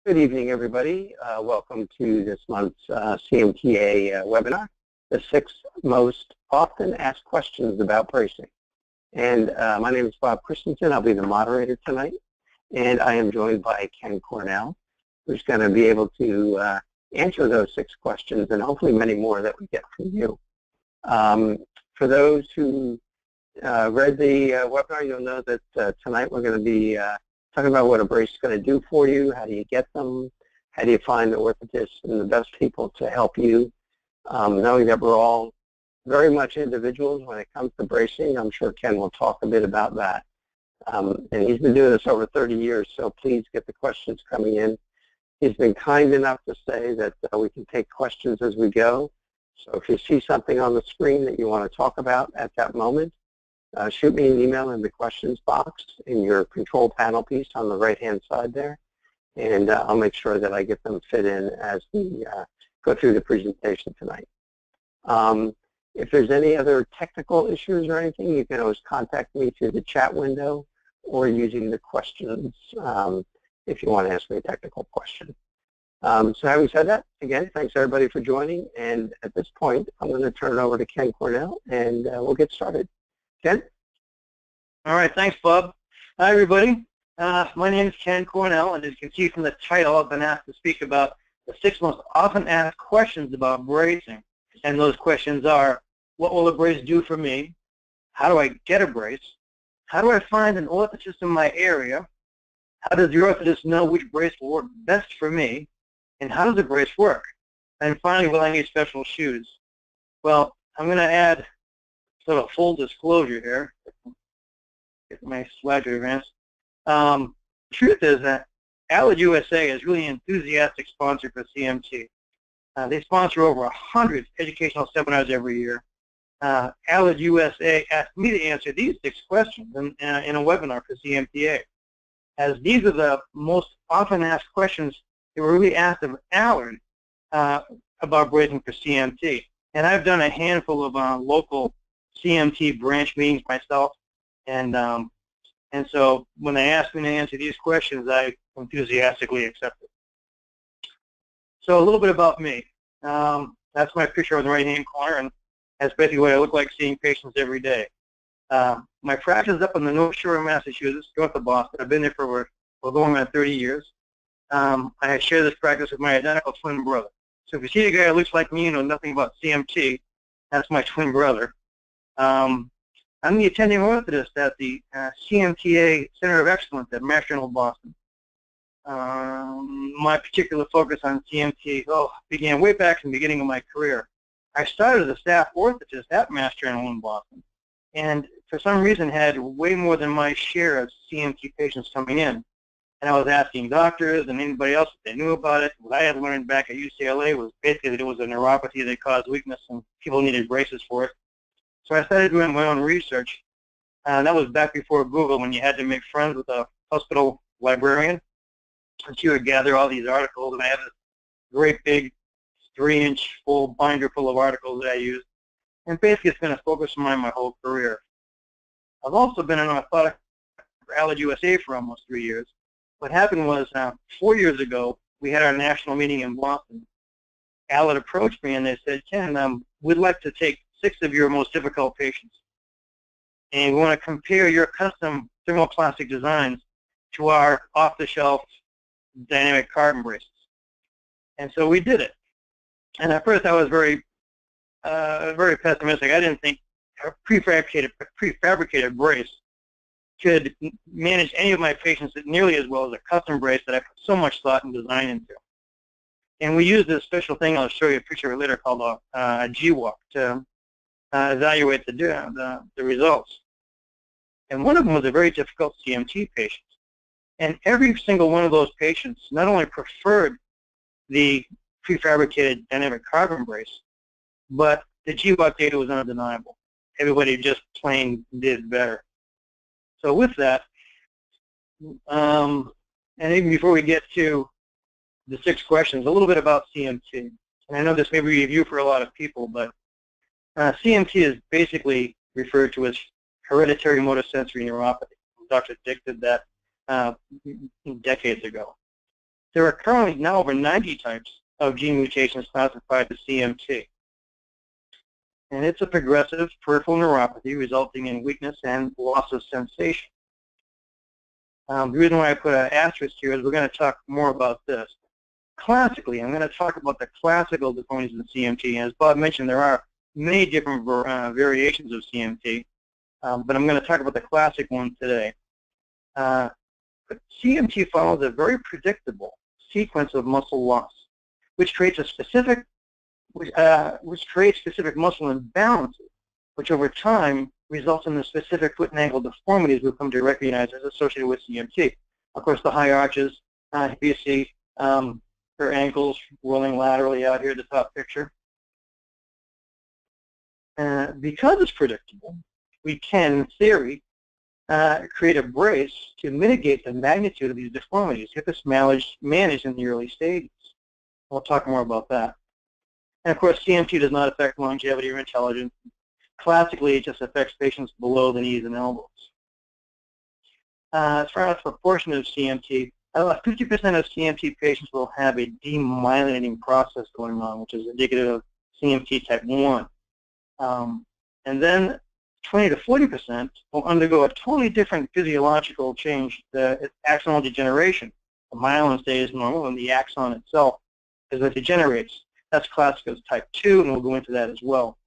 Good evening, everybody. Welcome to this month's CMTA webinar, the 6 most often asked questions about bracing. And my name is Bob Christensen. I'll be the moderator tonight. And I am joined by Ken Cornell, who's going to be able to answer those 6 questions and hopefully many more that we get from you. For those who read the webinar, you'll know that tonight we're going to be talking about what a brace is going to do for you, how do you get them, how do you find the orthotists and the best people to help you. Knowing that we're all very much individuals when it comes to bracing, I'm sure Ken will talk a bit about that. And he's been doing this over 30 years, so please get the questions coming in. He's been kind enough to say that we can take questions as we go. So if you see something on the screen that you want to talk about at that moment, shoot me an email in the questions box in your control panel piece on the right-hand side there, and I'll make sure that I get them fit in as we go through the presentation tonight. If there's any other technical issues or anything, you can always contact me through the chat window or using the questions if you want to ask me a technical question. So having said that, again, thanks everybody for joining, and at this point, I'm going to turn it over to Ken Cornell, and we'll get started. Ken? All right, thanks, Bob. Hi, everybody. My name is Ken Cornell, and as you can see from the title, I've been asked to speak about the 6 most often asked questions about bracing. And those questions are, what will a brace do for me? How do I get a brace? How do I find an orthotist in my area? How does the orthotist know which brace will work best for me? And how does the brace work? And finally, will I need special shoes? Well, I'm going to add sort of full disclosure here. Get my slide to advance. Truth is that ALID USA is really an enthusiastic sponsor for CMT. They sponsor over 100 educational seminars every year. ALID USA asked me to answer these 6 questions in a webinar for CMTA, as these are the most often asked questions that were really asked of ALID about bracing for CMT. And I've done a handful of local CMT branch meetings myself, and so when they asked me to answer these questions, I enthusiastically accepted. So a little bit about me. That's my picture on the right-hand corner, and that's basically what I look like seeing patients every day. My practice is up on the North Shore of Massachusetts, north of Boston. I've been there for going on 30 years. I share this practice with my identical twin brother. So if you see a guy who looks like me and knows nothing about CMT, that's my twin brother. I'm the attending orthotist at the CMTA Center of Excellence at Mass General Boston. My particular focus on CMT began way back in the beginning of my career. I started as a staff orthotist at Mass General in Boston, and for some reason had way more than my share of CMT patients coming in. And I was asking doctors and anybody else if they knew about it. What I had learned back at UCLA was basically that it was a neuropathy that caused weakness and people needed braces for it. So I started doing my own research, and that was back before Google, when you had to make friends with a hospital librarian. And she would gather all these articles, and I had this great big 3-inch full binder full of articles that I used. And basically it's been a focus of mine my whole career. I've also been an orthotic for ALID USA for almost 3 years. What happened was 4 years ago, we had our national meeting in Boston. ALID approached me and they said, Ken, we'd like to take 6 of your most difficult patients, and we want to compare your custom thermoplastic designs to our off-the-shelf dynamic carbon braces. And so we did it. And at first I was very pessimistic. I didn't think a prefabricated brace could manage any of my patients nearly as well as a custom brace that I put so much thought and design into. And we used this special thing, I'll show you a picture later, called a G-Walk to evaluate the results. And one of them was a very difficult CMT patient. And every single one of those patients not only preferred the prefabricated dynamic carbon brace, but the G-Walk data was undeniable. Everybody just plain did better. So with that, and even before we get to the 6 questions, a little bit about CMT. And I know this may be a review for a lot of people, but CMT is basically referred to as hereditary motor sensory neuropathy. Dr. Dick did that decades ago. There are currently now over 90 types of gene mutations classified as CMT. And it's a progressive peripheral neuropathy resulting in weakness and loss of sensation. The reason why I put an asterisk here is we're going to talk more about this. Classically, I'm going to talk about the classical deformities of CMT. As Bob mentioned, there are many different variations of CMT, but I'm going to talk about the classic one today. But CMT follows a very predictable sequence of muscle loss, which creates a specific muscle imbalances, which over time results in the specific foot and ankle deformities we've come to recognize as associated with CMT. Of course, the high arches, you see her ankles rolling laterally out here, the top picture. Because it's predictable, we can, in theory, create a brace to mitigate the magnitude of these deformities if it's managed in the early stages. We'll talk more about that. And of course, CMT does not affect longevity or intelligence. Classically, it just affects patients below the knees and elbows. As far as proportion of CMT, about 50% of CMT patients will have a demyelinating process going on, which is indicative of CMT type 1. And then 20 to 40% will undergo a totally different physiological change, the axonal degeneration. The myelin stays normal, and the axon itself is what degenerates. That's classic as type 2, and we'll go into that as well.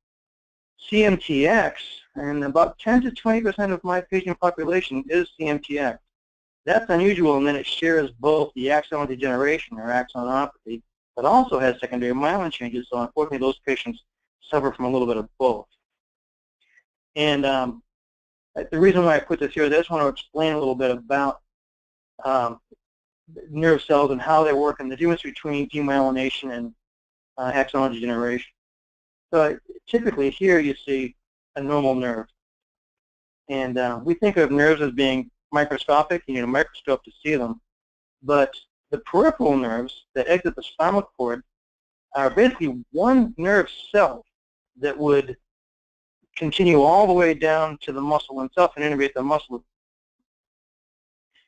CMTX, and about 10 to 20% of my patient population is CMTX. That's unusual, and then it shares both the axonal degeneration or axonopathy, but also has secondary myelin changes, so unfortunately those patients suffer from a little bit of both. And the reason why I put this here is I just want to explain a little bit about nerve cells and how they work and the difference between demyelination and axonal degeneration. So typically here you see a normal nerve. And we think of nerves as being microscopic. You need a microscope to see them. But the peripheral nerves that exit the spinal cord are basically one nerve cell that would continue all the way down to the muscle itself and innervate the muscle.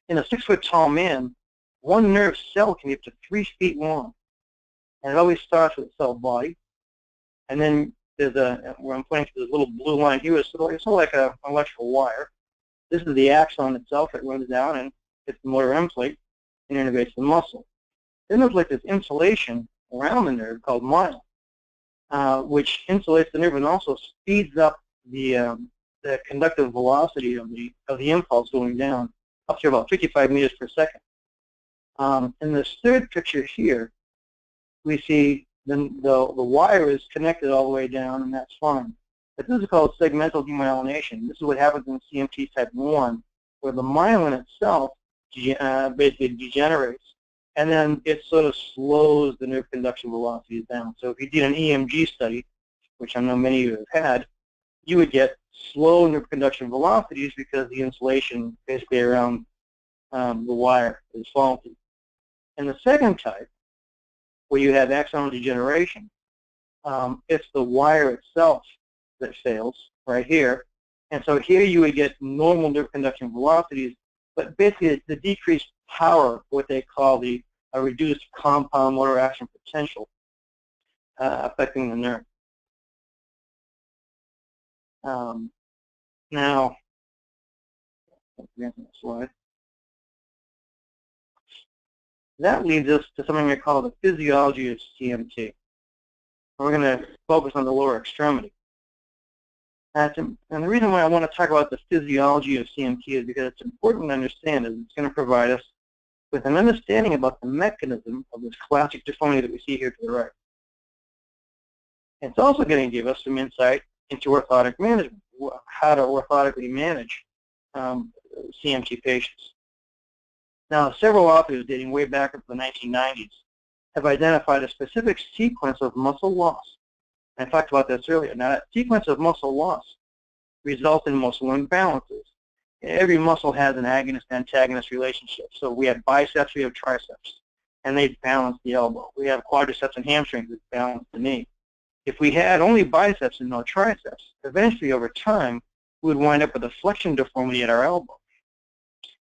In a 6-foot-tall man, one nerve cell can be up to 3 feet long. And it always starts with the cell body. And then there's where I'm pointing to this little blue line here, it's sort of like an electrical wire. This is the axon itself that runs down and hits the motor end plate and innervates the muscle. Then there's like this insulation around the nerve called myelin, which insulates the nerve and also speeds up the conductive velocity of the impulse going down up to about 55 meters per second. In this third picture here, we see the wire is connected all the way down, and that's fine. But this is called segmental demyelination. This is what happens in CMT type 1, where the myelin itself basically degenerates, and then it sort of slows the nerve conduction velocities down. So if you did an EMG study, which I know many of you have had, you would get slow nerve conduction velocities because the insulation basically around the wire is faulty. And the second type, where you have axonal degeneration, it's the wire itself that fails right here. And so here you would get normal nerve conduction velocities, but basically the decreased power, what they call a reduced compound motor action potential, affecting the nerve. Now, slide. That leads us to something we call the physiology of CMT. We're going to focus on the lower extremity. And the reason why I want to talk about the physiology of CMT is because it's important to understand that it's going to provide us with an understanding about the mechanism of this classic deformity that we see here to the right. It's also going to give us some insight into orthotic management, how to orthotically manage CMT patients. Now, several authors dating way back into the 1990s have identified a specific sequence of muscle loss. I talked about this earlier. Now, that sequence of muscle loss results in muscle imbalances. Every muscle has an agonist-antagonist relationship. So we have biceps, we have triceps, and they balance the elbow. We have quadriceps and hamstrings that balance the knee. If we had only biceps and no triceps, eventually over time, we would wind up with a flexion deformity at our elbow.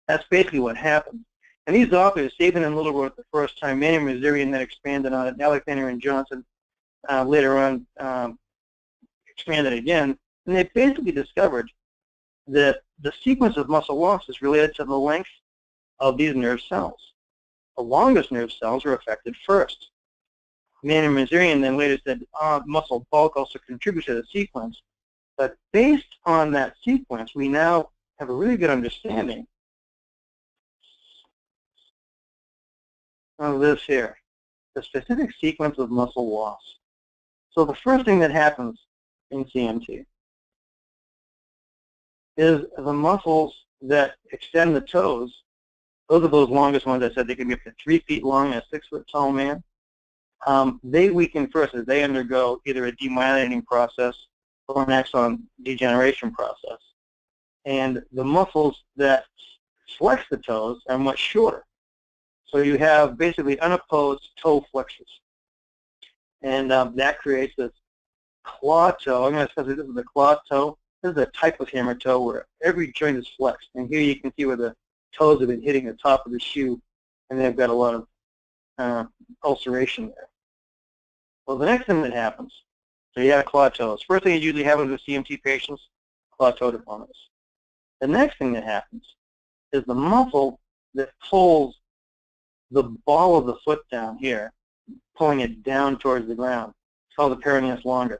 That's basically what happens. And these authors, Saban and Little wrote the first time, Manning Mazurian then expanded on it, Alexander and Johnson later on expanded again, and they basically discovered that the sequence of muscle loss is related to the length of these nerve cells. The longest nerve cells are affected first. Manning Mazurian then later said muscle bulk also contributes to the sequence, but based on that sequence, we now have a really good understanding of this here, the specific sequence of muscle loss. So the first thing that happens in CMT is the muscles that extend the toes. Those are those longest ones. I said they can be up to 3 feet long and a 6 foot tall man. They weaken first as they undergo either a demyelinating process or an axon degeneration process. And the muscles that flex the toes are much shorter. So you have basically unopposed toe flexors. And that creates this claw toe. I'm going to say this is the claw toe. This is a type of hammer toe where every joint is flexed. And here you can see where the toes have been hitting the top of the shoe, and they've got a lot of ulceration there. Well, the next thing that happens, so you have claw toes. First thing that usually happens with CMT patients, claw toe deformities. The next thing that happens is the muscle that pulls the ball of the foot down here, pulling it down towards the ground. It's called the peroneus longus.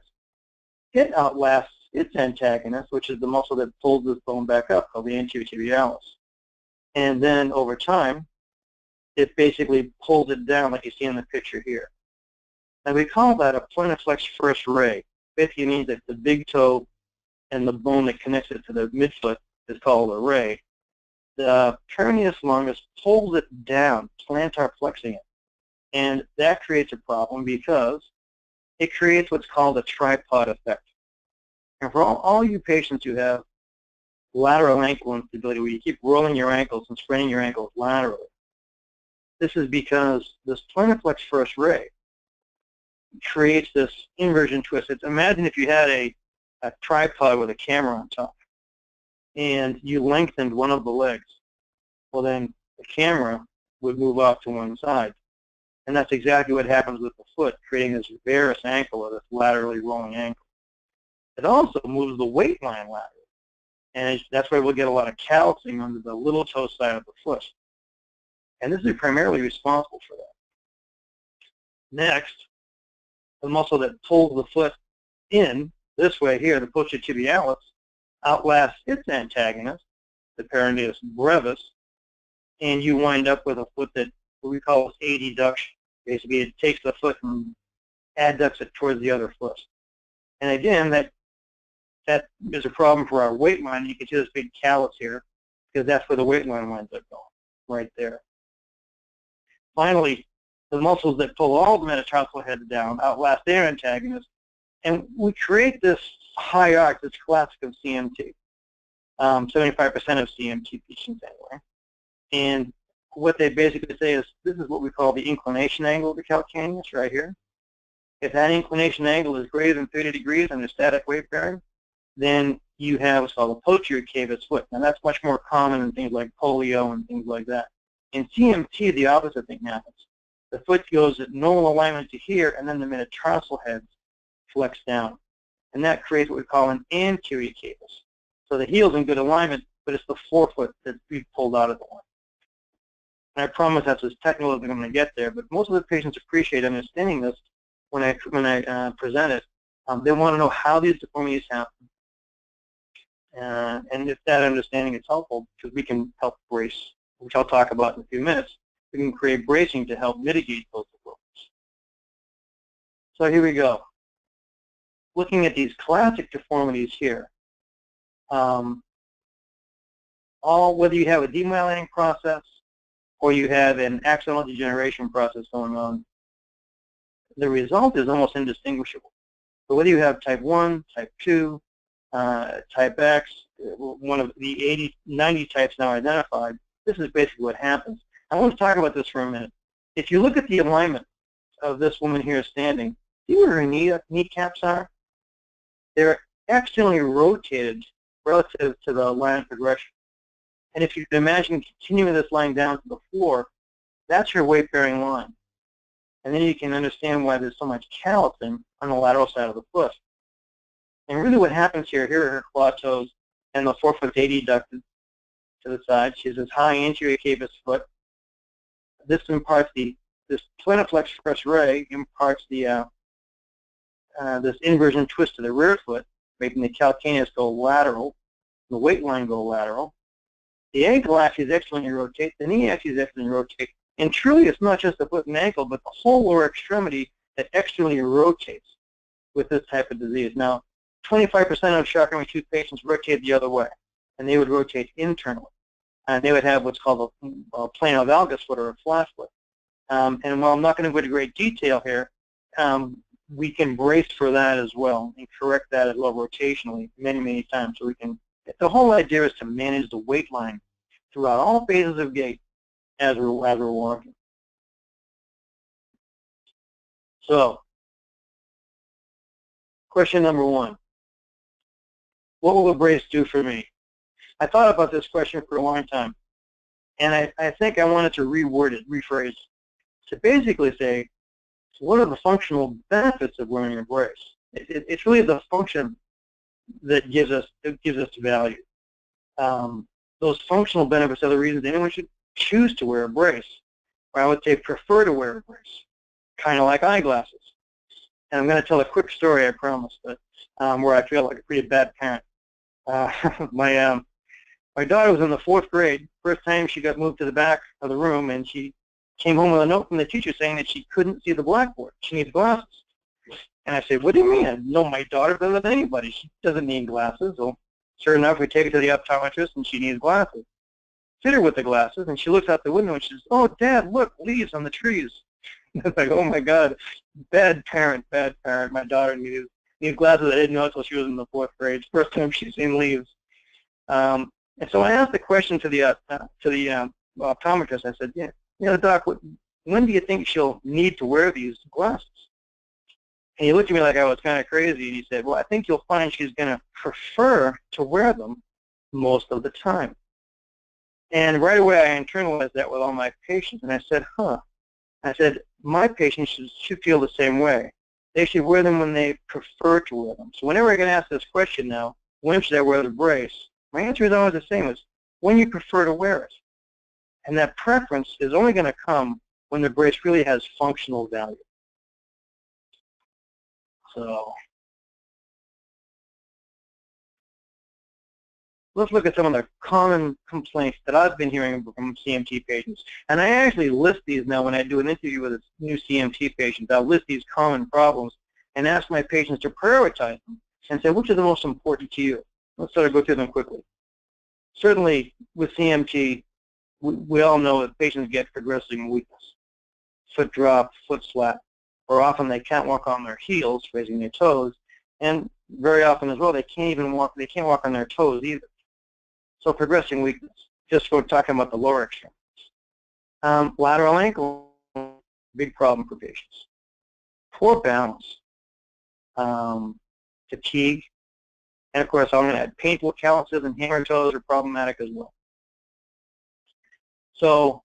It outlasts its antagonist, which is the muscle that pulls this bone back up, called the anterior tibialis. And then over time, it basically pulls it down like you see in the picture here. And we call that a plantarflex first ray. Basically means that the big toe and the bone that connects it to the midfoot is called a ray. The peroneus longus pulls it down, plantar flexing it. And that creates a problem because it creates what's called a tripod effect. And for all you patients who have lateral ankle instability, where you keep rolling your ankles and spraining your ankles laterally, this is because this plantarflex first ray creates this inversion twist. Imagine if you had a tripod with a camera on top and you lengthened one of the legs. Well, then the camera would move off to one side. And that's exactly what happens with the foot, creating this varus ankle or this laterally rolling ankle. It also moves the weight line laterally. And that's why we'll get a lot of callousing under the little toe side of the foot. And this is primarily responsible for that. Next, the muscle that pulls the foot in this way here, the posterior tibialis, outlasts its antagonist, the peroneus brevis, and you wind up with a foot that we call adduction. Basically, it takes the foot and adducts it towards the other foot. And again, that is a problem for our weight line. You can see this big callus here because that's where the weight line winds up going, right there. Finally, the muscles that pull all the metatarsal heads down outlast their antagonist, and we create this high arc that's classic of CMT, 75% of CMT patients anyway. And what they basically say is this is what we call the inclination angle of the calcaneus right here. If that inclination angle is greater than 30 degrees under static weight bearing, then you have what's called a posterior cavus foot. Now that's much more common in things like polio and things like that. In CMT, the opposite thing happens. The foot goes at normal alignment to here, and then the metatarsal heads flex down. And that creates what we call an anterior cavus. So the heel's in good alignment, but it's the forefoot that's being pulled out of the line. And I promise that's as technical as I'm going to get there, but most of the patients appreciate understanding this when I present it. They want to know how these deformities happen. And if that understanding is helpful, because we can help brace, which I'll talk about in a few minutes, we can create bracing to help mitigate those deformities. So here we go. Looking at these classic deformities here, whether you have a demyelinating process or you have an axonal degeneration process going on, the result is almost indistinguishable. So whether you have type 1, type 2, type X, one of the 80, 90 types now identified, this is basically what happens. I want to talk about this for a minute. If you look at the alignment of this woman here standing, see where her kneecaps are? They're externally rotated relative to the line of progression. And if you can imagine continuing this line down to the floor, that's your weight-bearing line. And then you can understand why there's so much callousing on the lateral side of the foot. And really what happens here are her claw toes and the forefoot deducted to the side. She has this high anterior cavus foot. This imparts this plantar flexor pressure imparts this inversion twist to the rear foot, making the calcaneus go lateral, the weight line go lateral. The ankle axis externally rotates, the knee axis externally rotates, and truly it's not just the foot and ankle, but the whole lower extremity that externally rotates with this type of disease. Now, 25% of Charcot-Marie-Tooth patients rotate the other way, and they would rotate internally. And they would have what's called a plano valgus foot or a flat foot. And while I'm not going to go into great detail here, we can brace for that as well and correct that as well rotationally many, many times. So we can. The whole idea is to manage the weight line throughout all phases of gait as we're walking. So, question number 1. What will a brace do for me? I thought about this question for a long time, and I think I wanted to reword it, rephrase, to basically say, what are the functional benefits of wearing a brace? It's really the function that gives us value. Those functional benefits are the reasons anyone should choose to wear a brace, or I would say prefer to wear a brace, kind of like eyeglasses. And I'm going to tell a quick story, I promise, but where I feel like a pretty bad parent. My daughter was in the 4th grade. First time she got moved to the back of the room, and she came home with a note from the teacher saying that she couldn't see the blackboard. She needs glasses. And I said, what do you mean? I know my daughter better than anybody. She doesn't need glasses. So sure enough, we take her to the optometrist, and she needs glasses. Fit her with the glasses, and she looks out the window, and she says, oh, Dad, look, leaves on the trees. It's like, oh, my God, bad parent, bad parent. My daughter needs glasses. I didn't know until she was in the 4th grade. First time she's seen leaves. And so I asked the question to the optometrist. I said, yeah, Doc, when do you think she'll need to wear these glasses? And he looked at me like I was kind of crazy, and he said, well, I think you'll find she's going to prefer to wear them most of the time. And right away I internalized that with all my patients, and I said, I said, my patients should feel the same way. They should wear them when they prefer to wear them. So whenever I get asked this question now, when should I wear the brace? My answer is always the same, is when you prefer to wear it. And that preference is only going to come when the brace really has functional value. So let's look at some of the common complaints that I've been hearing from CMT patients. And I actually list these now when I do an interview with a new CMT patient. I'll list these common problems and ask my patients to prioritize them and say, which are the most important to you? Let's sort of go through them quickly. Certainly, with CMT, we all know that patients get progressing weakness. Foot drop, foot slap, or often they can't walk on their heels, raising their toes, and very often as well, they can't walk on their toes either. So progressing weakness, just for talking about the lower extremities. Lateral ankle, big problem for patients. Poor balance, fatigue, and of course, I'm going to add painful calluses and hammer toes are problematic as well. So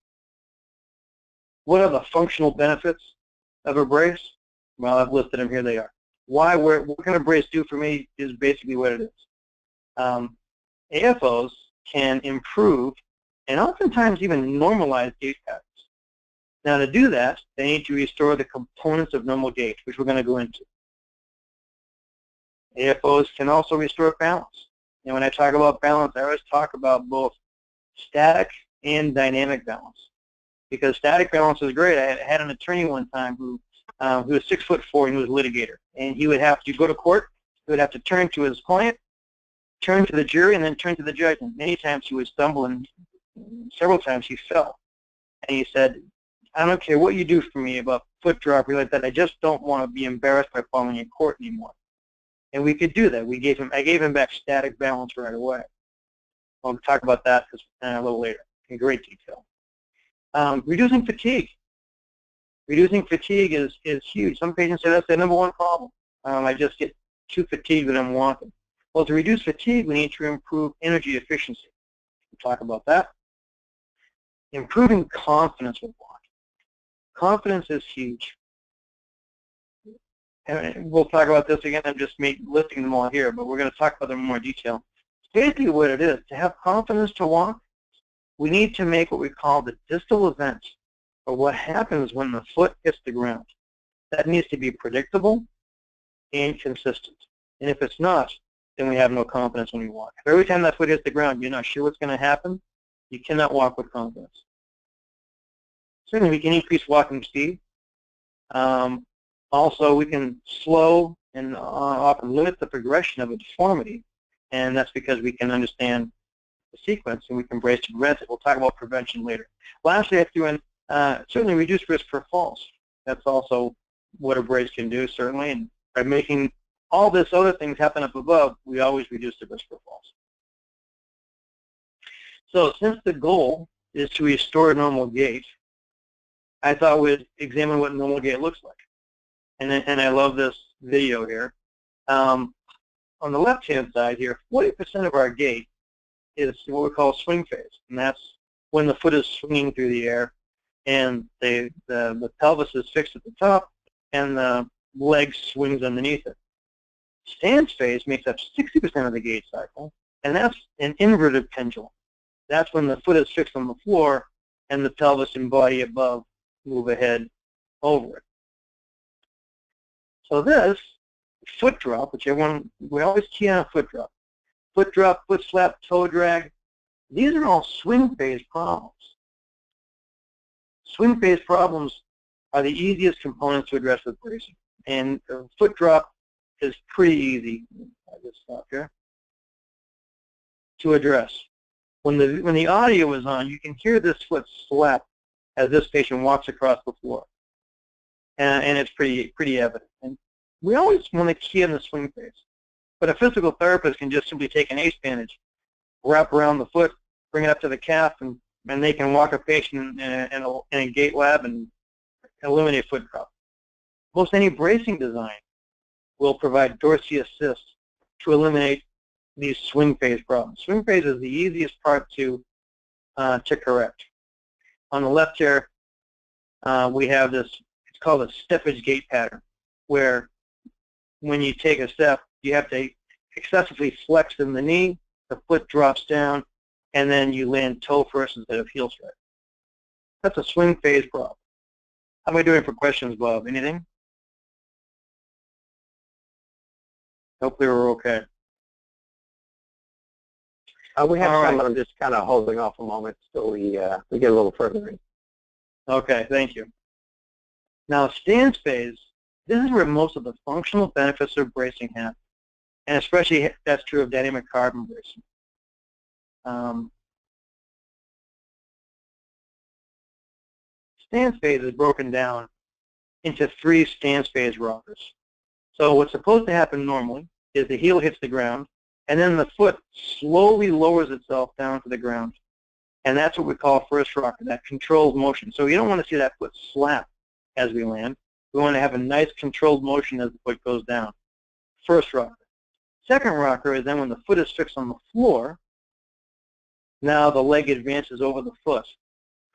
what are the functional benefits of a brace? Well, I've listed them. Here they are. What can a brace do for me is basically what it is. AFOs can improve and oftentimes even normalize gait patterns. Now, to do that, they need to restore the components of normal gait, which we're going to go into. AFOs can also restore balance. And when I talk about balance, I always talk about both static and dynamic balance. Because static balance is great. I had an attorney one time who was 6'4" and he was a litigator. And he would have to go to court. He would have to turn to his client, turn to the jury, and then turn to the judge. And many times he would stumble, and several times he fell. And he said, I don't care what you do for me about foot drop or like that. I just don't want to be embarrassed by falling in court anymore. And we could do that. I gave him back static balance right away. I'll talk about that a little later in great detail. Reducing fatigue. Reducing fatigue is huge. Some patients say that's their #1 problem. I just get too fatigued when I'm walking. Well, to reduce fatigue, we need to improve energy efficiency. talk about that. Improving confidence with walking. Confidence is huge. And we'll talk about this again. I'm just listing them all here, but we're going to talk about them in more detail. Basically what it is, to have confidence to walk, we need to make what we call the distal event, or what happens when the foot hits the ground. That needs to be predictable and consistent. And if it's not, then we have no confidence when we walk. If every time that foot hits the ground, you're not sure what's going to happen, you cannot walk with confidence. Certainly, we can increase walking speed. Also, we can slow and often limit the progression of a deformity, and that's because we can understand the sequence and we can brace to prevent it. We'll talk about prevention later. Lastly, I threw in certainly reduce risk for falls. That's also what a brace can do, certainly, and by making all this other things happen up above, we always reduce the risk for falls. So since the goal is to restore normal gait, I thought we'd examine what normal gait looks like. And I love this video here. On the left-hand side here, 40% of our gait is what we call swing phase, and that's when the foot is swinging through the air and the pelvis is fixed at the top and the leg swings underneath it. Stance phase makes up 60% of the gait cycle, and that's an inverted pendulum. That's when the foot is fixed on the floor and the pelvis and body above move ahead over it. So this foot drop, which we always key on a foot drop, foot slap, toe drag, these are all swing phase problems. Swing phase problems are the easiest components to address with bracing, and foot drop is pretty easy. I'll just stop here to address. When the audio is on, you can hear this foot slap as this patient walks across the floor, and it's pretty evident. And we always want to key in the swing phase, but a physical therapist can just simply take an ACE bandage, wrap around the foot, bring it up to the calf, and they can walk a patient in a gait lab and eliminate foot drop. Most any bracing design will provide dorsal assist to eliminate these swing phase problems. Swing phase is the easiest part to correct. On the left here, we have this, it's called a steppage gait pattern, where when you take a step, you have to excessively flex in the knee, the foot drops down, and then you land toe first instead of heel strike. That's a swing phase problem. How am I doing for questions, Bob? Anything? Hopefully we're okay. We have All some, right. but I'm just kind of holding off a moment till we get a little further in. Okay, thank you. Now, stance phase, this is where most of the functional benefits of bracing happen, and especially that's true of dynamic carbon bracing. Stance phase is broken down into 3 stance phase rockers. So what's supposed to happen normally is the heel hits the ground, and then the foot slowly lowers itself down to the ground. And that's what we call first rocker, that controlled motion. So you don't want to see that foot slap as we land. We want to have a nice controlled motion as the foot goes down. First rocker. Second rocker is then when the foot is fixed on the floor, now the leg advances over the foot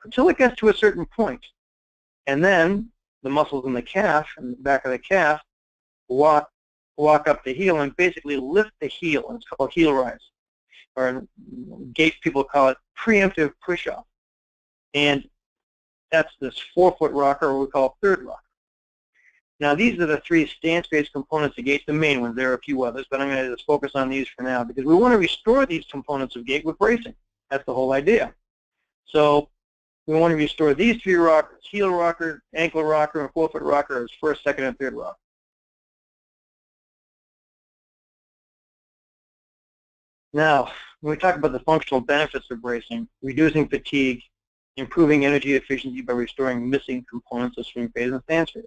until it gets to a certain point. And then the muscles in the calf and the back of the calf walk up the heel and basically lift the heel. It's called heel rise. Or in gait people call it preemptive push-off. And that's this 4-foot rocker, or we call third rocker. Now these are the 3 stance phase components of gait, the main ones. There are a few others, but I'm going to just focus on these for now because we want to restore these components of gait with bracing. That's the whole idea. So we want to restore these 3 rockers: heel rocker, ankle rocker, and 4-foot rocker as first, second, and third rocker. Now, when we talk about the functional benefits of bracing, reducing fatigue, improving energy efficiency by restoring missing components of swing phase and stance phase.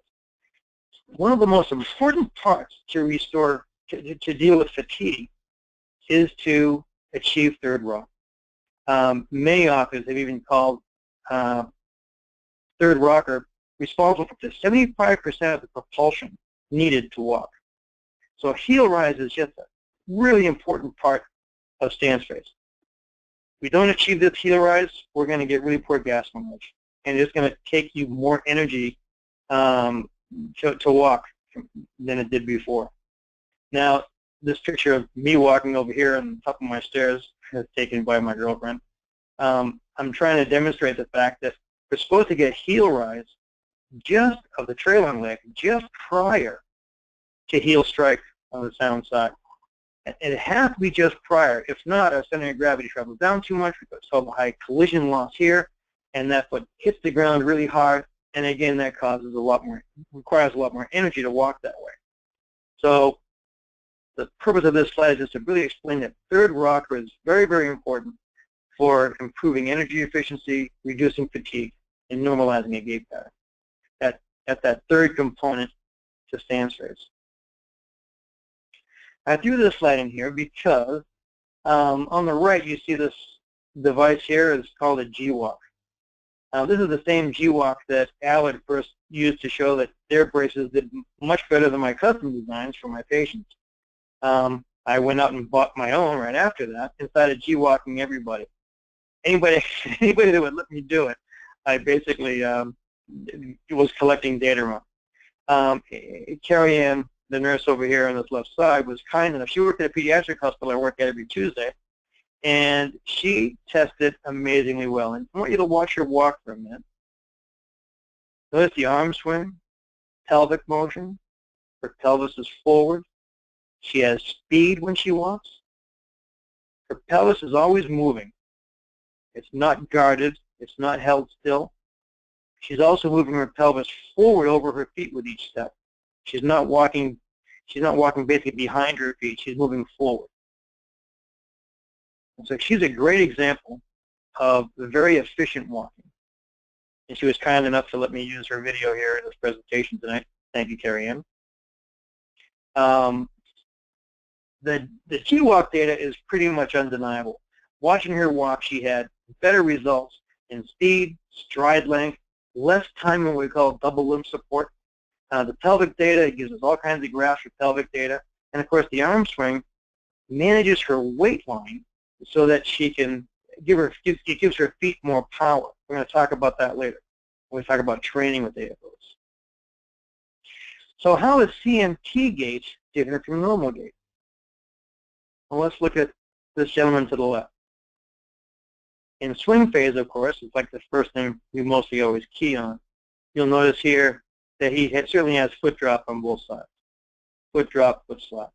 One of the most important parts to restore, to deal with fatigue, is to achieve third rock. Many authors have even called third rocker responsible for 75% of the propulsion needed to walk. So heel rise is just a really important part of stance phase. we don't achieve this heel rise, we're going to get really poor gas mileage. And it's going to take you more energy to walk than it did before. Now, this picture of me walking over here on the top of my stairs is taken by my girlfriend. I'm trying to demonstrate the fact that we're supposed to get heel rise just of the trailing leg just prior to heel strike on the sound side. And it has to be just prior. If not, our center of gravity travels down too much. We've got so high collision loss here, and that foot hits the ground really hard. And again, that causes requires a lot more energy to walk that way. So the purpose of this slide is just to really explain that third rocker is very, very important for improving energy efficiency, reducing fatigue, and normalizing a gait pattern. At that third component to stance phase. I threw this slide in here because on the right you see this device here is called a G-Walk. This is the same G-Walk that Allard first used to show that their braces did much better than my custom designs for my patients. I went out and bought my own right after that and started G-Walking everybody. Anybody that would let me do it, I basically was collecting data on. Carrie Ann, the nurse over here on this left side, was kind enough. She worked at a pediatric hospital I work at every Tuesday, and she tested amazingly well. And I want you to watch her walk for a minute. Notice the arm swing, pelvic motion. Her pelvis is forward. She has speed when she walks. Her pelvis is always moving. It's not guarded. It's not held still. She's also moving her pelvis forward over her feet with each step. She's not walking basically behind her feet. She's moving forward. And so she's a great example of very efficient walking. And she was kind enough to let me use her video here in this presentation tonight. Thank you, Carrie Ann. The G-Walk data is pretty much undeniable. Watching her walk, she had better results in speed, stride length, less time in what we call double limb support. The pelvic data gives us all kinds of graphs for pelvic data. And of course, the arm swing manages her weight line so that she can it gives her feet more power. We're going to talk about that later when we talk about training with AFOs. So how is CMT gait different from normal gait? Well, let's look at this gentleman to the left. In swing phase, of course, it's like the first thing we mostly always key on. You'll notice here that he certainly has foot drop on both sides. Foot drop, foot slap.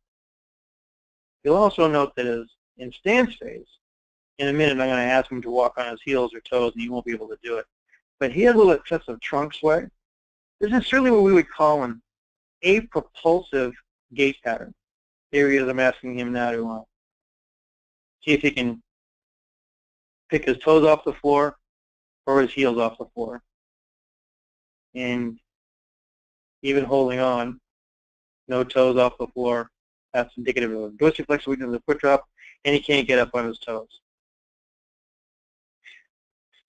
You'll also note that in stance phase, in a minute I'm going to ask him to walk on his heels or toes and he won't be able to do it. But he has a little excessive trunk sway. This is certainly what we would call an apropulsive gait pattern. Here he is, I'm asking him now to see if he can pick his toes off the floor or his heels off the floor. And even holding on, no toes off the floor, that's indicative of a dorsiflexion weakness of the foot drop, and he can't get up on his toes.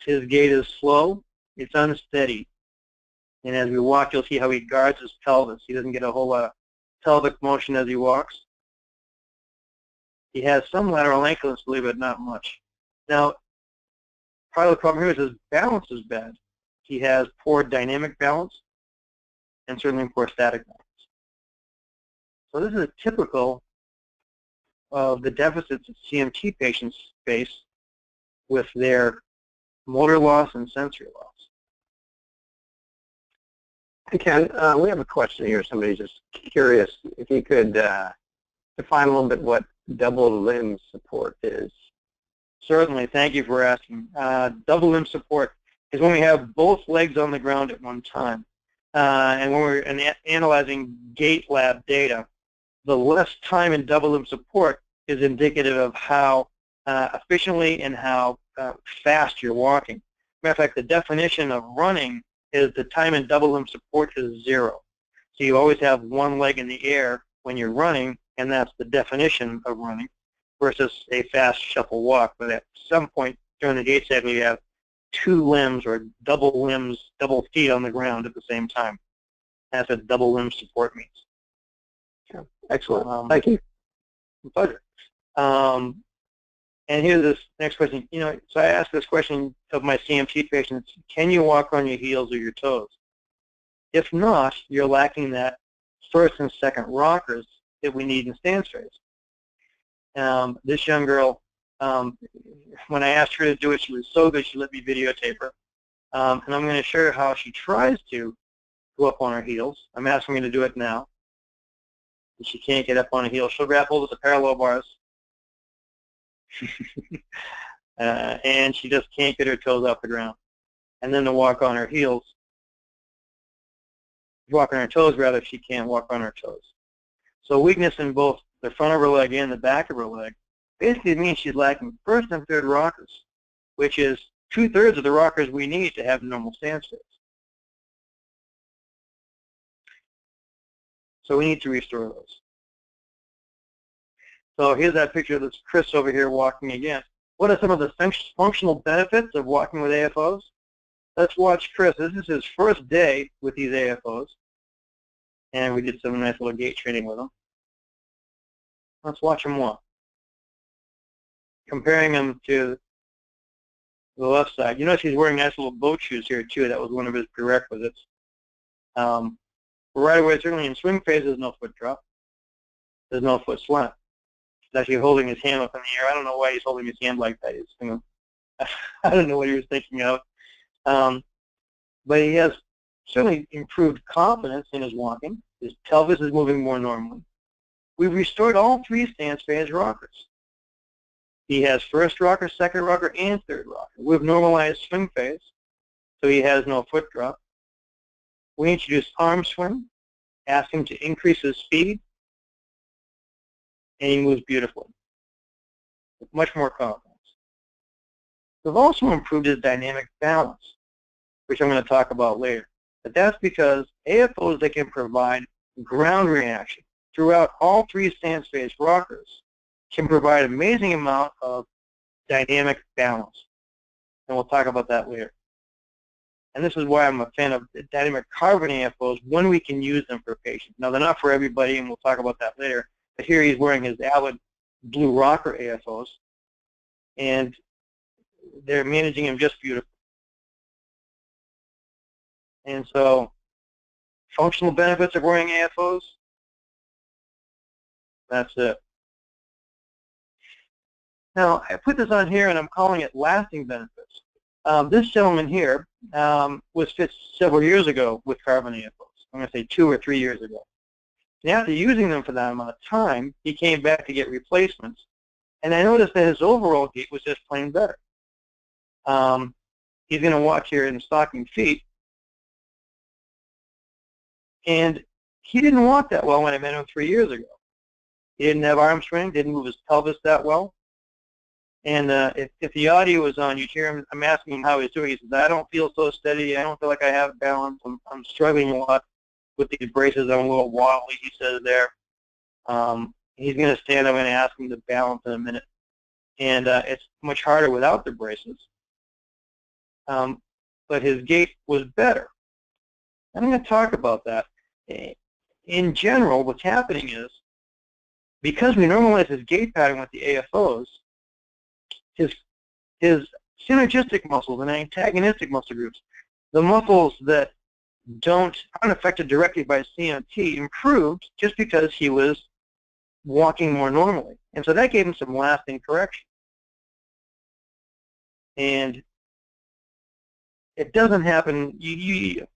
His gait is slow, it's unsteady. And as we walk, you'll see how he guards his pelvis. He doesn't get a whole lot of pelvic motion as he walks. He has some lateral ankle instability, but not much. Now, part of the problem here is his balance is bad. He has poor dynamic balance and certainly poor static balance. So this is typical of the deficits that CMT patients face with their motor loss and sensory loss. Hey Ken, we have a question here. Somebody's just curious if you could define a little bit what double limb support is. Certainly, thank you for asking. Double limb support is when we have both legs on the ground at one time. And when we're analyzing gait lab data, the less time in double limb support is indicative of how efficiently and how fast you're walking. Matter of fact, the definition of running is the time in double limb support is 0. So you always have one leg in the air when you're running, and that's the definition of running, versus a fast shuffle walk. But at some point during the gait cycle, you have two limbs or double limbs, double feet on the ground at the same time. That's what double limb support means. Yeah. Excellent. Thank you. My pleasure. And here's this next question. So I asked this question of my CMT patients: can you walk on your heels or your toes? If not, you're lacking that first and second rockers that we need in stance phase. This young girl, when I asked her to do it, she was so good she let me videotape her. And I'm going to show her how she tries to go up on her heels. I'm asking her to do it now. If she can't get up on her heels, she'll grab hold of the parallel bars. And she just can't get her toes off the ground. And then to walk on her heels, walk on her toes rather, she can't walk on her toes. So weakness in both the front of her leg and the back of her leg basically means she's lacking first and third rockers, which is 2/3 of the rockers we need to have normal stance phase. So we need to restore those. So here's that picture of this Chris over here walking again. What are some of the functional benefits of walking with AFOs? Let's watch Chris. This is his first day with these AFOs. And we did some nice little gait training with him. Let's watch him walk. Comparing him to the left side. You notice he's wearing nice little boat shoes here too. That was one of his prerequisites. Right away, certainly in swing phase, there's no foot drop. There's no foot slant. He's actually holding his hand up in the air. I don't know why he's holding his hand like that. I don't know what he was thinking of. But he has certainly improved confidence in his walking. His pelvis is moving more normally. We've restored all 3 stance phase rockers. He has first rocker, second rocker, and third rocker. We've normalized swing phase, so he has no foot drop. We introduced arm swing, asked him to increase his speed, and he moves beautifully, with much more confidence. We've also improved his dynamic balance, which I'm going to talk about later. But that's because AFOs that can provide ground reaction throughout all 3 stance phase rockers can provide an amazing amount of dynamic balance. And we'll talk about that later. And this is why I'm a fan of dynamic carbon AFOs when we can use them for patients. Now, they're not for everybody, and we'll talk about that later. But here he's wearing his Alid blue rocker AFOs, and they're managing him just beautifully. And so, functional benefits of wearing AFOs, that's it. Now, I put this on here, and I'm calling it lasting benefits. This gentleman here was fit several years ago with carbon AFOs. I'm going to say 2 or 3 years ago. And after using them for that amount of time, he came back to get replacements, and I noticed that his overall gait was just plain better. He's going to walk here in stocking feet, and he didn't walk that well when I met him 3 years ago. He didn't have arm swing, didn't move his pelvis that well. And if the audio was on, you'd hear him, I'm asking him how he's doing. He says, I don't feel so steady. I don't feel like I have balance. I'm struggling a lot with these braces. I'm a little wobbly, he says there. He's going to stand. I'm going to ask him to balance in a minute. And it's much harder without the braces. But his gait was better. I'm going to talk about that. In general, what's happening is, because we normalize his gait pattern with the AFOs, his synergistic muscles and antagonistic muscle groups, the muscles that aren't affected directly by CMT, improved just because he was walking more normally. And so that gave him some lasting correction. And it doesn't happen.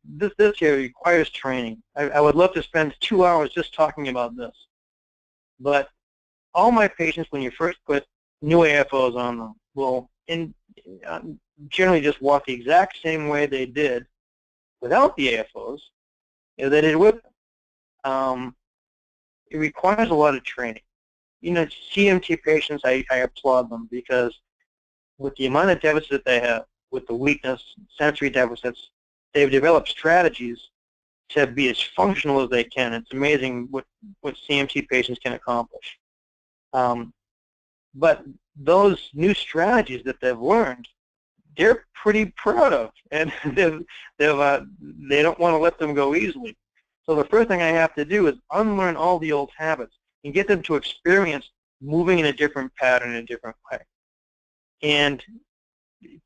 This here requires training. I would love to spend 2 hours just talking about this. But all my patients, when you first put new AFOs on them, will generally just walk the exact same way they did without the AFOs as they did with them. It requires a lot of training. CMT patients, I applaud them, because with the amount of deficit they have, with the weakness, sensory deficits, they've developed strategies to be as functional as they can. It's amazing what CMT patients can accomplish. But those new strategies that they've learned, they're pretty proud of, and they don't want to let them go easily. So the first thing I have to do is unlearn all the old habits and get them to experience moving in a different pattern, in a different way. And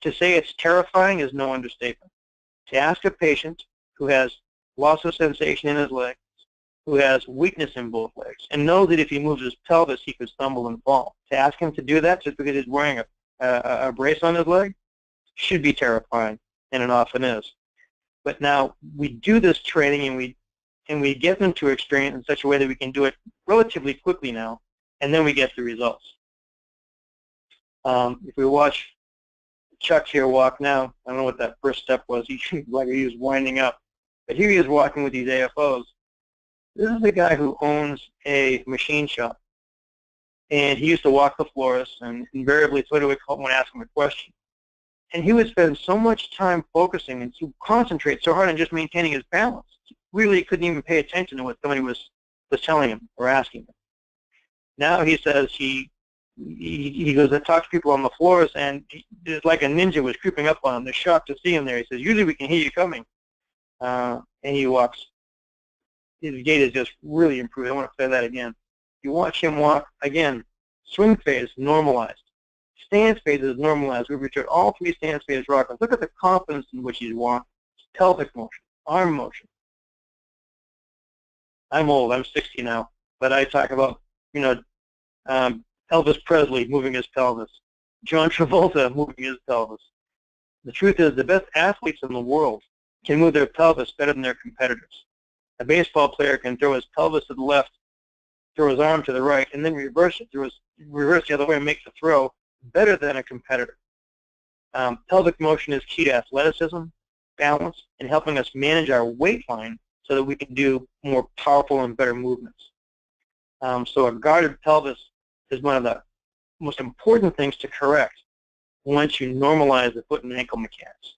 to say it's terrifying is no understatement. To ask a patient who has loss of sensation in his legs, who has weakness in both legs, and knows that if he moves his pelvis, he could stumble and fall. To ask him to do that just because he's wearing a brace on his leg should be terrifying, and it often is. But now we do this training, and we get them to experience in such a way that we can do it relatively quickly now, and then we get the results. If we watch Chuck here walk now, I don't know what that first step was. He was winding up. But here he is walking with these AFOs. This is the guy who owns a machine shop. And he used to walk the floors, and invariably somebody would come and ask him a question. And he would spend so much time focusing and to concentrate so hard on just maintaining his balance. He really couldn't even pay attention to what somebody was telling him or asking him. Now he says he goes to talk to people on the floors, and it's like a ninja was creeping up on him. They're shocked to see him there. He says, usually we can hear you coming. And he walks. His gait is just really improved. I want to say that again. You watch him walk, again, swing phase normalized. Stance phase is normalized. We've returned all three stance phase rockers. Look at the confidence in which he's walking. Pelvic motion, arm motion. I'm old. I'm 60 now. But I talk about, Elvis Presley moving his pelvis. John Travolta moving his pelvis. The truth is the best athletes in the world can move their pelvis better than their competitors. A baseball player can throw his pelvis to the left, throw his arm to the right, and then reverse the other way and make the throw better than a competitor. Pelvic motion is key to athleticism, balance, and helping us manage our weight line so that we can do more powerful and better movements. So a guarded pelvis is one of the most important things to correct once you normalize the foot and ankle mechanics.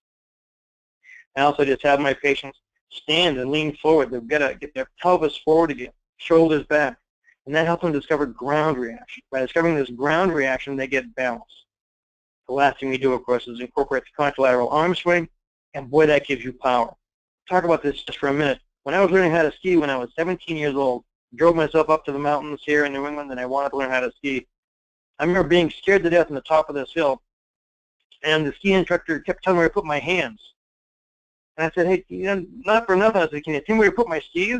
I also just have my patients stand and lean forward. They've got to get their pelvis forward again, shoulders back, and that helps them discover ground reaction. By discovering this ground reaction, they get balance. The last thing we do, of course, is incorporate the contralateral arm swing, and boy, that gives you power. Talk about this just for a minute. When I was learning how to ski when I was 17 years old, drove myself up to the mountains here in New England, and I wanted to learn how to ski. I remember being scared to death on the top of this hill, and the ski instructor kept telling me where to put my hands. And I said, hey, not for nothing. I said, can you tell me where to put my skis?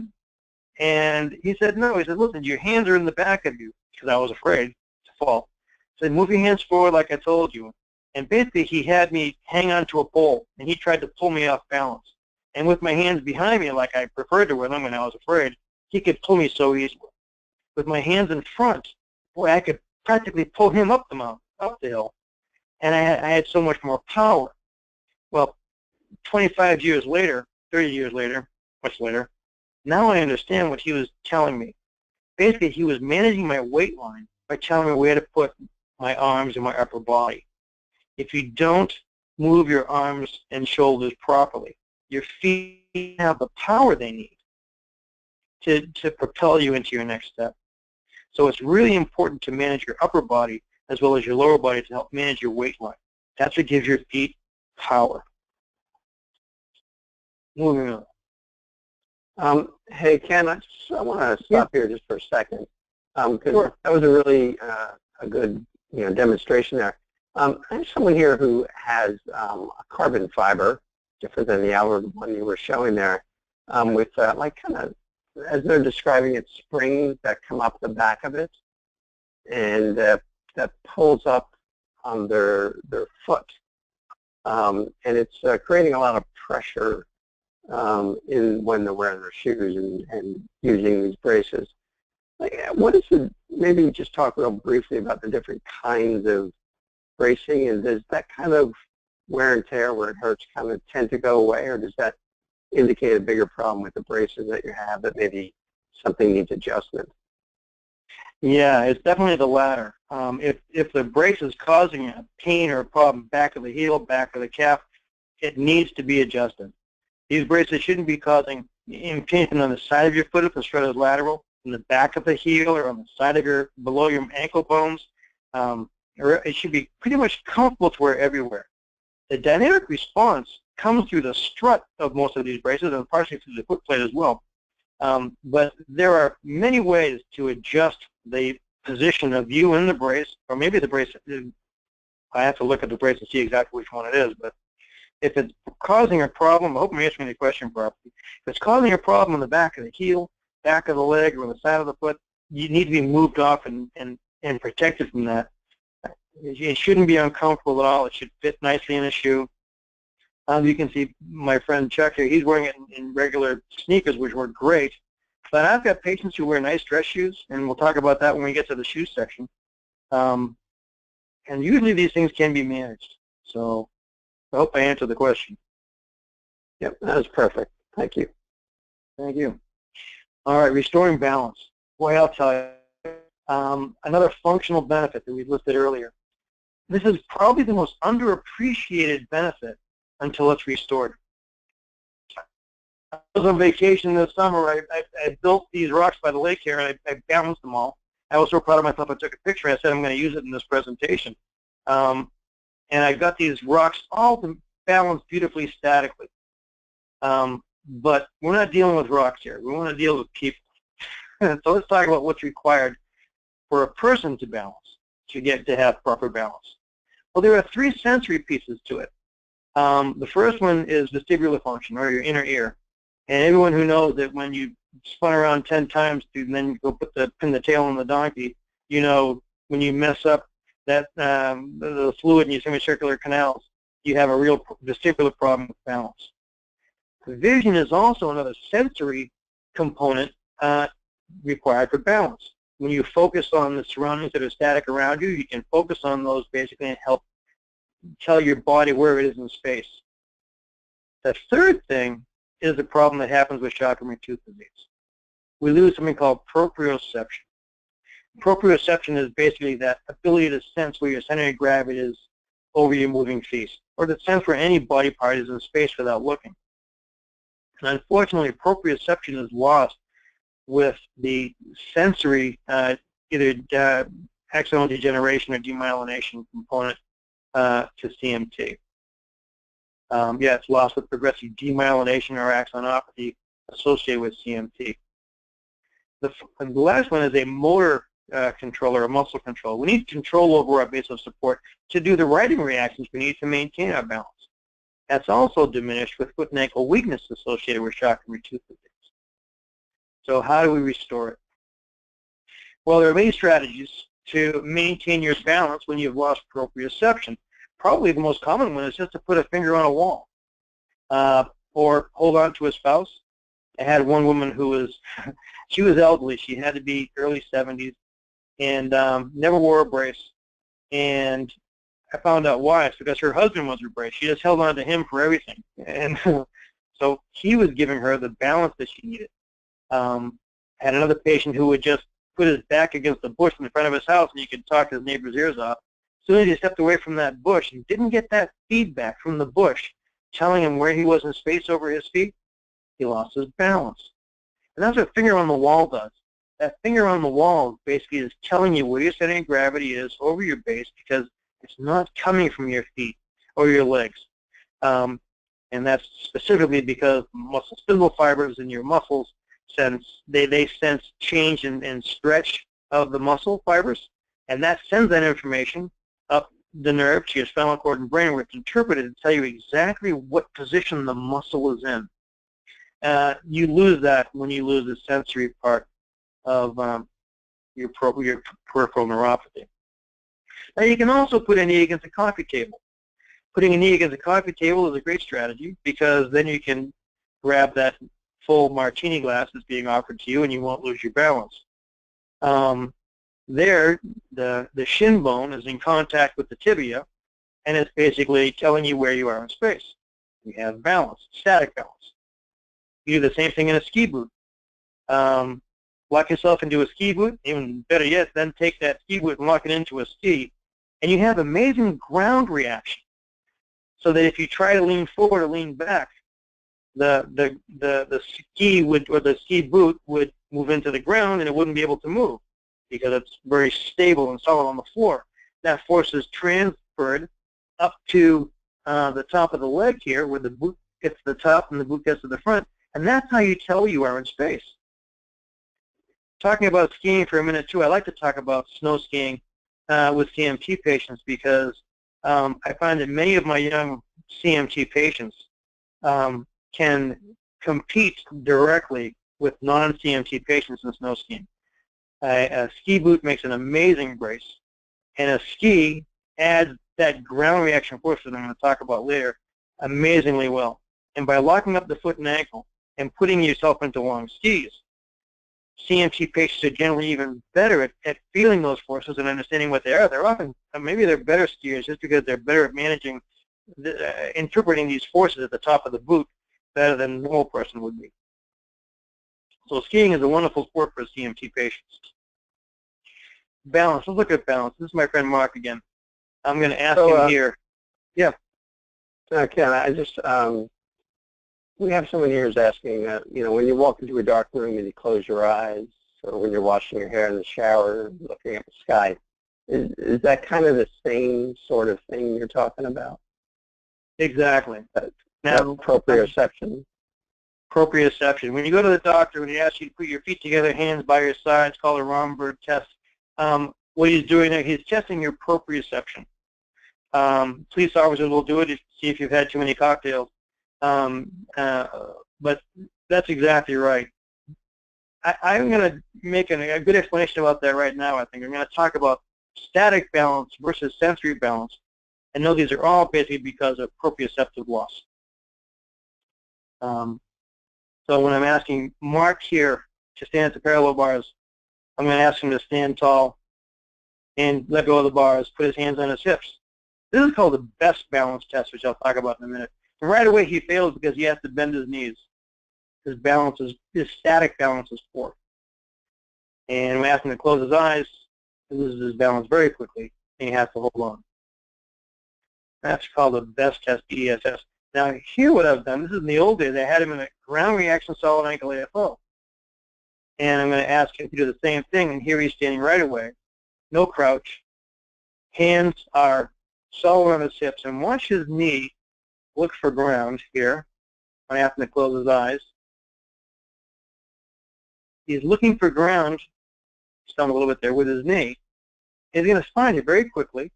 And he said, no. He said, listen, your hands are in the back of you, because I was afraid to fall. He said, move your hands forward like I told you. And basically, he had me hang onto a pole, and he tried to pull me off balance. And with my hands behind me, like I preferred to wear them when I was afraid, he could pull me so easily. With my hands in front, boy, I could practically pull him up the mountain, up the hill. And I had so much more power. Well, 25 years later, 30 years later, much later, now I understand what he was telling me. Basically, he was managing my weight line by telling me where to put my arms and my upper body. If you don't move your arms and shoulders properly, your feet have the power they need to propel you into your next step. So it's really important to manage your upper body as well as your lower body to help manage your weight line. That's what gives your feet power. Moving on. Hey, Ken, I want to stop here just for a second, because that was a really a good demonstration there. I have someone here who has a carbon fiber, different than the outer one you were showing there, with like kind of, as they're describing it, springs that come up the back of it, and that pulls up on their foot, and it's creating a lot of pressure when they're wearing their shoes and using these braces. Like, what is it? Maybe just talk real briefly about the different kinds of bracing, and does that kind of wear and tear where it hurts kind of tend to go away, or does that indicate a bigger problem with the braces that you have, that maybe something needs adjustment? Yeah, it's definitely the latter. If the brace is causing a pain or a problem back of the heel, back of the calf, it needs to be adjusted. These braces shouldn't be causing impingement on the side of your foot if it's straight lateral, in the back of the heel, or on the side of below your ankle bones. Or it should be pretty much comfortable to wear everywhere. The dynamic response comes through the strut of most of these braces and partially through the foot plate as well. But there are many ways to adjust the position of you in the brace, or maybe the brace I have to look at the brace to see exactly which one it is, but if it's causing a problem, I hope I'm answering the question properly. If it's causing a problem in the back of the heel, back of the leg, or on the side of the foot, you need to be moved off and protected from that. It shouldn't be uncomfortable at all. It should fit nicely in a shoe. You can see my friend Chuck here. He's wearing it in regular sneakers, which work great. But I've got patients who wear nice dress shoes, and we'll talk about that when we get to the shoe section. And usually these things can be managed. So I hope I answered the question. Yep, that was perfect. Thank you. Thank you. All right, restoring balance. Boy, I'll tell you, another functional benefit that we listed earlier. This is probably the most underappreciated benefit until it's restored. I was on vacation this summer. I built these rocks by the lake here, and I balanced them all. I was so proud of myself, I took a picture. I said I'm going to use it in this presentation. And I got these rocks all balanced beautifully statically. But we're not dealing with rocks here. We want to deal with people. So let's talk about what's required for a person to balance, to have proper balance. Well, there are 3 sensory pieces to it. The first one is vestibular function, or your inner ear. And everyone who knows that when you spun around 10 times to then go pin the tail on the donkey, you know when you mess up that the fluid in your semicircular canals, you have a real vestibular problem with balance. Vision is also another sensory component required for balance. When you focus on the surroundings that are static around you, you can focus on those basically and help tell your body where it is in space. The third thing is the problem that happens with Charcot-Marie-Tooth disease. We lose something called proprioception. Proprioception is basically that ability to sense where your center of gravity is over your moving feet, or to sense where any body part is in space without looking. And unfortunately, proprioception is lost with the sensory, either axonal degeneration or demyelination component to CMT. Yeah, it's lost with progressive demyelination or axonopathy associated with CMT. The last one is a motor control or a muscle control. We need control over our base of support to do the writing reactions we need to maintain our balance. That's also diminished with foot and ankle weakness associated with Charcot-Marie-Tooth disease. So how do we restore it? Well, there are many strategies to maintain your balance when you've lost proprioception. Probably the most common one is just to put a finger on a wall or hold on to a spouse. I had one woman who was, she was elderly. She had to be early 70s and never wore a brace. And I found out why. It's because her husband was her brace. She just held on to him for everything. And so he was giving her the balance that she needed. Had another patient who would just put his back against the bush in front of his house and you could talk his neighbor's ears off. As soon as he stepped away from that bush and didn't get that feedback from the bush telling him where he was in space over his feet, he lost his balance. And that's what a finger on the wall does. That finger on the wall basically is telling you where your center of gravity is over your base because it's not coming from your feet or your legs. And that's specifically because muscle spindle fibers in your muscles they sense change and stretch of the muscle fibers, and that sends that information up the nerve to your spinal cord and brain where it's interpreted to tell you exactly what position the muscle is in. You lose that when you lose the sensory part of your peripheral neuropathy. Now you can also put a knee against a coffee table. Putting a knee against a coffee table is a great strategy because then you can grab that full martini glass that's being offered to you and you won't lose your balance. There, the shin bone is in contact with the tibia and it's basically telling you where you are in space. You have balance, static balance. You do the same thing in a ski boot. Lock yourself into a ski boot, even better yet, then take that ski boot and lock it into a ski, and you have amazing ground reaction. So that if you try to lean forward or lean back, the ski would, or the ski boot would move into the ground and it wouldn't be able to move because it's very stable and solid on the floor. That force is transferred up to the top of the leg here where the boot gets to the top and the boot gets to the front, and that's how you tell you are in space. Talking about skiing for a minute too, I like to talk about snow skiing with CMT patients because I find that many of my young CMT patients can compete directly with non-CMT patients in snow skiing. A ski boot makes an amazing brace, and a ski adds that ground reaction force that I'm going to talk about later amazingly well. And by locking up the foot and ankle and putting yourself into long skis, CMT patients are generally even better at feeling those forces and understanding what they are. They're often, maybe they're better skiers just because they're better at managing, interpreting these forces at the top of the boot better than a normal person would be. So skiing is a wonderful sport for CMT patients. Balance. Let's look at balance. This is my friend Mark again. I'm going to ask him here. Yeah. Ken, I just, we have someone here who's asking, you know, when you walk into a dark room and you close your eyes, or when you're washing your hair in the shower, looking at the sky, is that kind of the same sort of thing you're talking about? Exactly. Now, proprioception. Proprioception. When you go to the doctor, when he asks you to put your feet together, hands by your sides, called a Romberg test, what he's doing there, he's testing your proprioception. Police officers will do it to see if you've had too many cocktails. But that's exactly right. I'm going to make a good explanation about that right now, I think. I'm going to talk about static balance versus sensory balance. And know these are all basically because of proprioceptive loss. So when I'm asking Mark here to stand at the parallel bars, I'm going to ask him to stand tall and let go of the bars, put his hands on his hips. This is called the best balance test, which I'll talk about in a minute. And right away he fails because he has to bend his knees. His static balance is poor. And we ask him to close his eyes, he loses his balance very quickly, and he has to hold on. That's called the best test, BESS. Now here what I've done, this is in the old days, I had him in a ground reaction solid ankle AFO. And I'm going to ask him to do the same thing, and here he's standing right away. No crouch. Hands are solid on his hips, and watch his knee look for ground here. I ask him to close his eyes. He's looking for ground, stumble a little bit there with his knee. He's going to find it very quickly.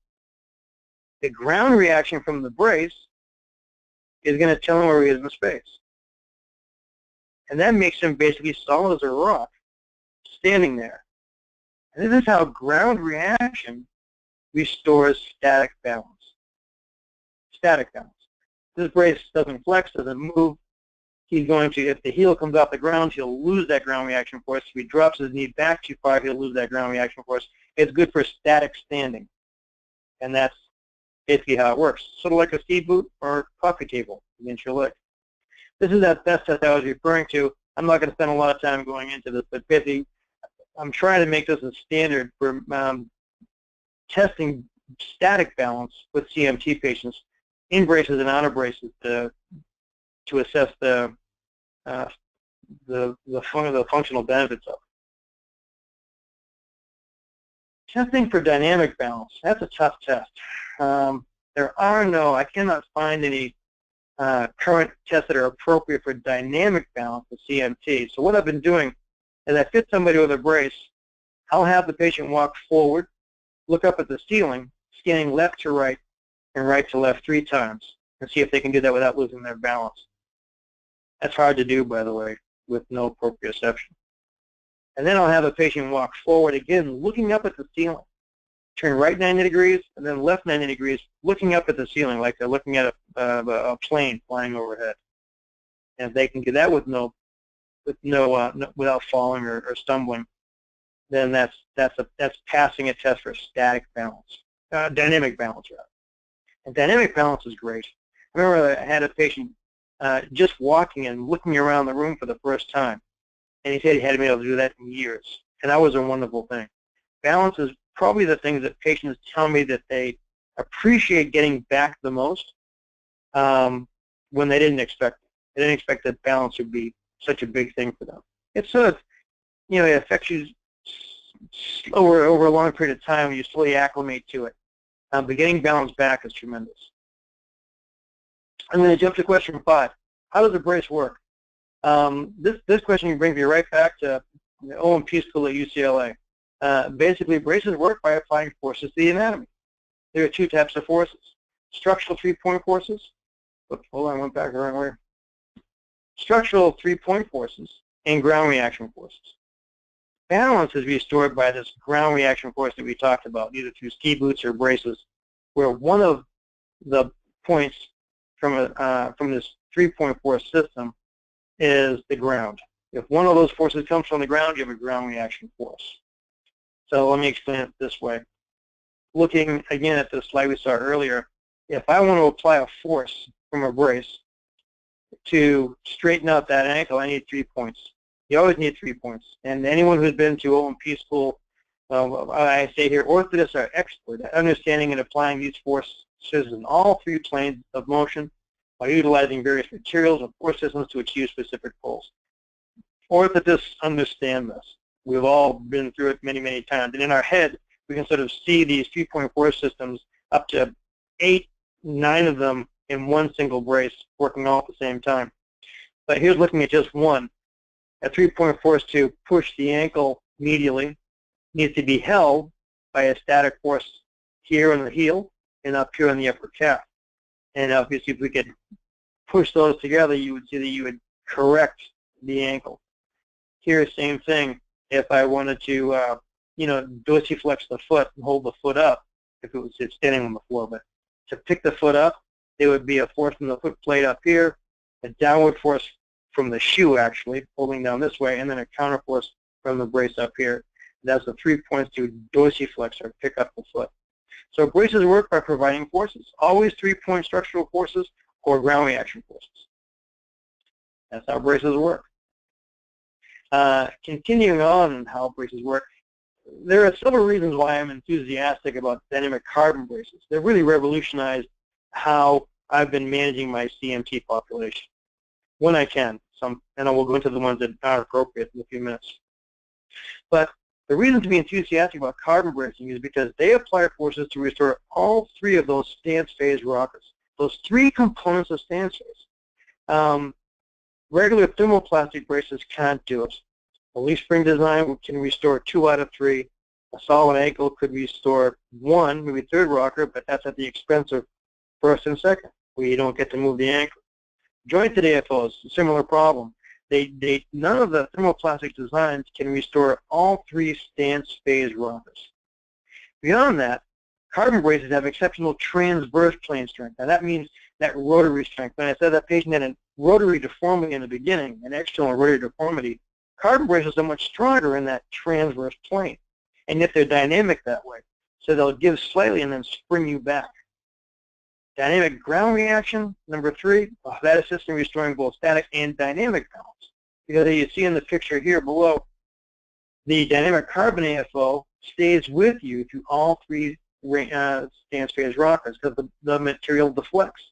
The ground reaction from the brace is going to tell him where he is in space. And that makes him basically solid as a rock, standing there. And this is how ground reaction restores static balance. Static balance. This brace doesn't flex, doesn't move. He's going to, if the heel comes off the ground, he'll lose that ground reaction force. If he drops his knee back too far, he'll lose that ground reaction force. It's good for static standing. And that's basically how it works. Sort of like a ski boot or coffee table against your leg. This is that best test I was referring to. I'm not going to spend a lot of time going into this, but basically, I'm trying to make this a standard for testing static balance with CMT patients in braces and out of braces to assess the functional benefits of it. Testing for dynamic balance, that's a tough test. I cannot find any current tests that are appropriate for dynamic balance with CMT. So what I've been doing is I fit somebody with a brace. I'll have the patient walk forward, look up at the ceiling, scanning left to right and right to left 3 times, and see if they can do that without losing their balance. That's hard to do, by the way, with no proprioception. And then I'll have a patient walk forward again, looking up at the ceiling. Turn right 90 degrees and then left 90 degrees, looking up at the ceiling like they're looking at a plane flying overhead. And if they can do that without falling or stumbling, then that's passing a test for static balance, dynamic balance rather. And dynamic balance is great. I remember I had a patient just walking and looking around the room for the first time, and he said he hadn't been able to do that in years, and that was a wonderful thing. Balance is probably the things that patients tell me that they appreciate getting back the most when they didn't expect it. They didn't expect that balance would be such a big thing for them. It's sort of, it affects you over a long period of time. You slowly acclimate to it. But getting balance back is tremendous. I'm going to jump to question 5. How does a brace work? This question brings me right back to the O&P school at UCLA. Basically, braces work by applying forces to the anatomy. There are 2 types of forces. structural 3-point forces. Oops, hold on, I went back the wrong way. Structural 3-point forces and ground reaction forces. Balance is restored by this ground reaction force that we talked about, either through ski boots or braces, where one of the points from this 3-point force system is the ground. If one of those forces comes from the ground, you have a ground reaction force. So let me explain it this way. Looking again at the slide we saw earlier, if I want to apply a force from a brace to straighten out that ankle, I need 3 points. You always need 3 points. And anyone who's been to O&P school, I say here, orthotists are expert at understanding and applying these forces in all 3 planes of motion by utilizing various materials and force systems to achieve specific goals. Orthotists understand this. We've all been through it many, many times. And in our head, we can sort of see these 3-point force systems, up to 8, 9 of them in one single brace working all at the same time. But here's looking at just one. A 3-point force to push the ankle medially needs to be held by a static force here in the heel and up here in the upper calf. And obviously, if we could push those together, you would see that you would correct the ankle. Here, same thing. If I wanted to, dorsiflex the foot and hold the foot up, if it was standing on the floor, but to pick the foot up, there would be a force from the foot plate up here, a downward force from the shoe, actually, pulling down this way, and then a counter force from the brace up here. That's the 3 points to dorsiflex or pick up the foot. So braces work by providing forces, always 3-point structural forces or ground reaction forces. That's how braces work. Continuing on how braces work, there are several reasons why I'm enthusiastic about dynamic carbon braces. They've really revolutionized how I've been managing my CMT population when I can. And I will go into the ones that are appropriate in a few minutes. But the reason to be enthusiastic about carbon bracing is because they apply forces to restore all 3 of those stance phase rockers, those 3 components of stance phase. Regular thermoplastic braces can't do it. A leaf spring design can restore 2 out of 3. A solid ankle could restore 1, maybe 3rd rocker, but that's at the expense of 1st and 2nd, where you don't get to move the ankle. Jointed AFOs, similar problem. None of the thermoplastic designs can restore all 3 stance phase rockers. Beyond that, carbon braces have exceptional transverse plane strength. Now that means that rotary strength. When I said that patient had a rotary deformity in the beginning, an external rotary deformity, carbon braces are much stronger in that transverse plane, and yet they're dynamic that way. So they'll give slightly and then spring you back. Dynamic ground reaction, number 3, that assists in restoring both static and dynamic balance. Because as you see in the picture here below, the dynamic carbon AFO stays with you through all 3 stance phase rockers because the material deflects.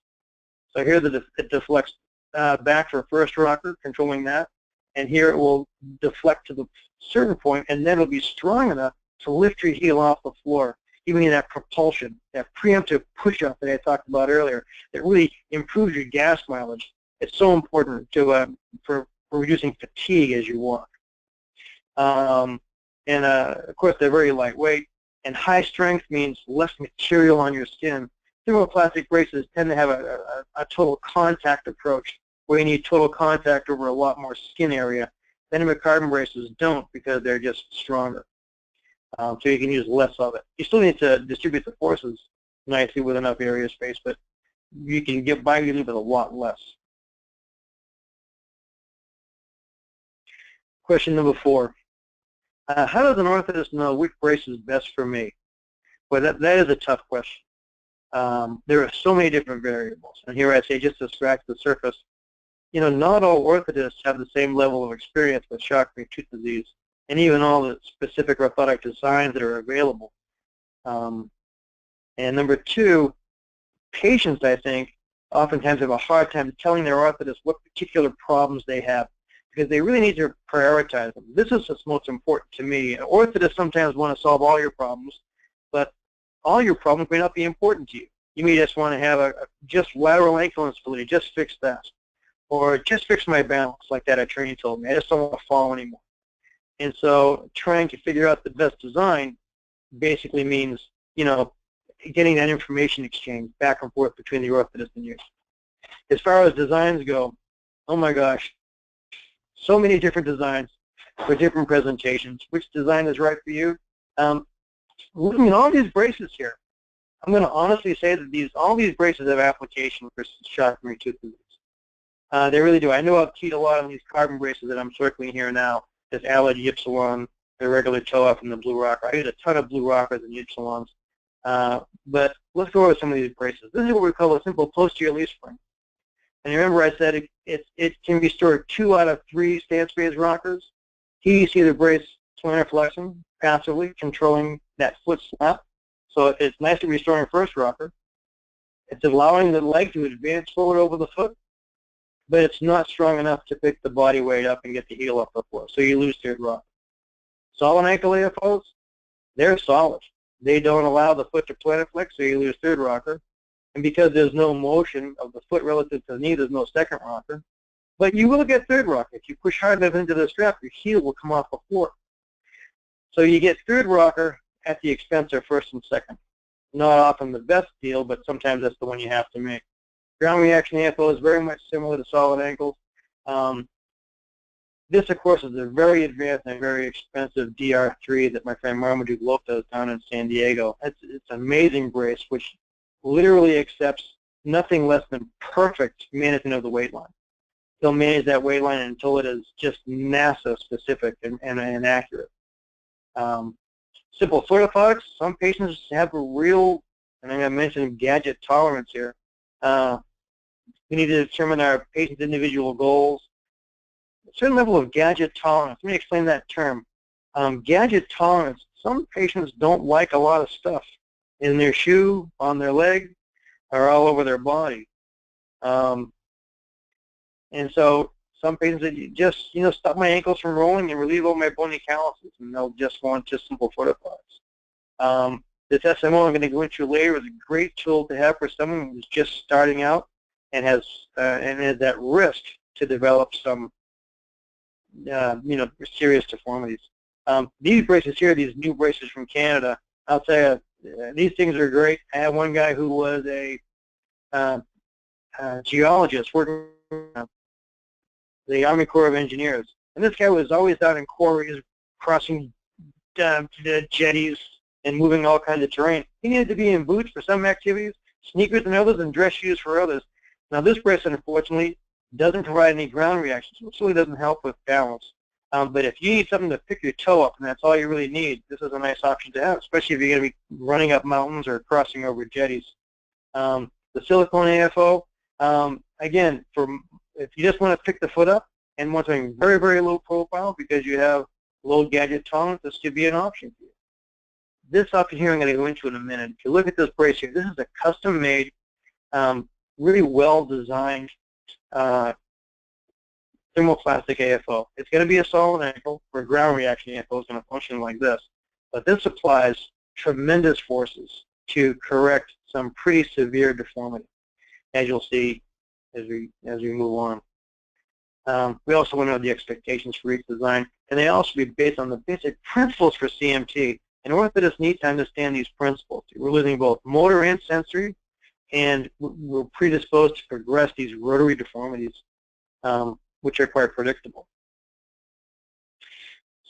So here it deflects back for first rocker, controlling that, and here it will deflect to the certain point, and then it'll be strong enough to lift your heel off the floor, giving you that propulsion, that preemptive push-up that I talked about earlier, that really improves your gas mileage. It's so important to for reducing fatigue as you walk. Of course, they're very lightweight, and high strength means less material on your skin. Thermoplastic braces tend to have a total contact approach, where you need total contact over a lot more skin area. Dynamic carbon braces don't, because they're just stronger. So you can use less of it. You still need to distribute the forces nicely with enough area space, but you can get by with a lot less. Question number 4. How does an orthotist know which brace is best for me? Well, that is a tough question. There are so many different variables. And here I say, just to scratch the surface, not all orthotists have the same level of experience with Charcot tooth disease, and even all the specific orthotic designs that are available. And number 2, patients, I think, oftentimes have a hard time telling their orthotist what particular problems they have, because they really need to prioritize them. This is what's most important to me. Orthotists sometimes want to solve all your problems, but all your problems may not be important to you. You may just want to have just lateral ankle instability, just fix that. Or just fix my balance, like that attorney told me. I just don't want to fall anymore. And so trying to figure out the best design basically means, getting that information exchange back and forth between the orthotist and you. As far as designs go, oh my gosh, so many different designs for different presentations. Which design is right for you? Looking at all these braces here, I'm going to honestly say that all these braces have application for sharpening tooth disease. They really do. I know I've keyed a lot on these carbon braces that I'm circling here now. This Allied Ypsilon, the regular toe-up, and the Blue Rocker. I use a ton of Blue Rockers and Ypsilons. But let's go over some of these braces. This is what we call a simple posterior leaf spring. And remember I said it can be stored 2 out of 3 stance phase rockers. Here you see the brace plantar flexing, passively controlling that foot slap. So it's nicely restoring first rocker. It's allowing the leg to advance forward over the foot, but it's not strong enough to pick the body weight up and get the heel up the floor. So you lose third rocker. Solid ankle AFOs, they're solid. They don't allow the foot to plantar flex, so you lose third rocker. And because there's no motion of the foot relative to the knee, there's no second rocker. But you will get third rocker. If you push hard enough into the strap, your heel will come off the floor. So you get third rocker at the expense of first and second. Not often the best deal, but sometimes that's the one you have to make. Ground reaction AFO is very much similar to solid ankles. This, of course, is a very advanced and very expensive DR3 that my friend Marmaduke Loaf does down in San Diego. It's an amazing brace, which literally accepts nothing less than perfect management of the weight line. He'll manage that weight line until it is just NASA specific and accurate. Simple foot orthotics. Some patients have a real, and I'm going to mention gadget tolerance here. We need to determine our patient's individual goals. A certain level of gadget tolerance. Let me explain that term. Gadget tolerance. Some patients don't like a lot of stuff in their shoe, on their leg, or all over their body. And so some patients that just, stop my ankles from rolling and relieve all my bony calluses, and they'll just want just simple foot orthotics. This SMO I'm going to go into later is a great tool to have for someone who's just starting out and has at risk to develop some, serious deformities. These braces here, these new braces from Canada, I'll tell you, these things are great. I have one guy who was a geologist working the Army Corps of Engineers, and this guy was always down in quarries, crossing the jetties and moving all kinds of terrain. He needed to be in boots for some activities, sneakers in others, and dress shoes for others. Now this brace, unfortunately, doesn't provide any ground reactions, which really doesn't help with balance. But if you need something to pick your toe up, and that's all you really need, this is a nice option to have, especially if you're going to be running up mountains or crossing over jetties. The silicone AFO, again, if you just want to pick the foot up and want something very, very low profile because you have low gadget tolerance, this could be an option for you. This option here I'm going to go into in a minute. If you look at this brace here, this is a custom-made, really well-designed thermoplastic AFO. It's going to be a solid ankle, where ground reaction AFO is going to function like this. But this applies tremendous forces to correct some pretty severe deformity, as you'll see as we move on. We also want to know the expectations for each design, and they also be based on the basic principles for CMT. And orthotists need to understand these principles. We're losing both motor and sensory, and we're predisposed to progress these rotary deformities, which are quite predictable.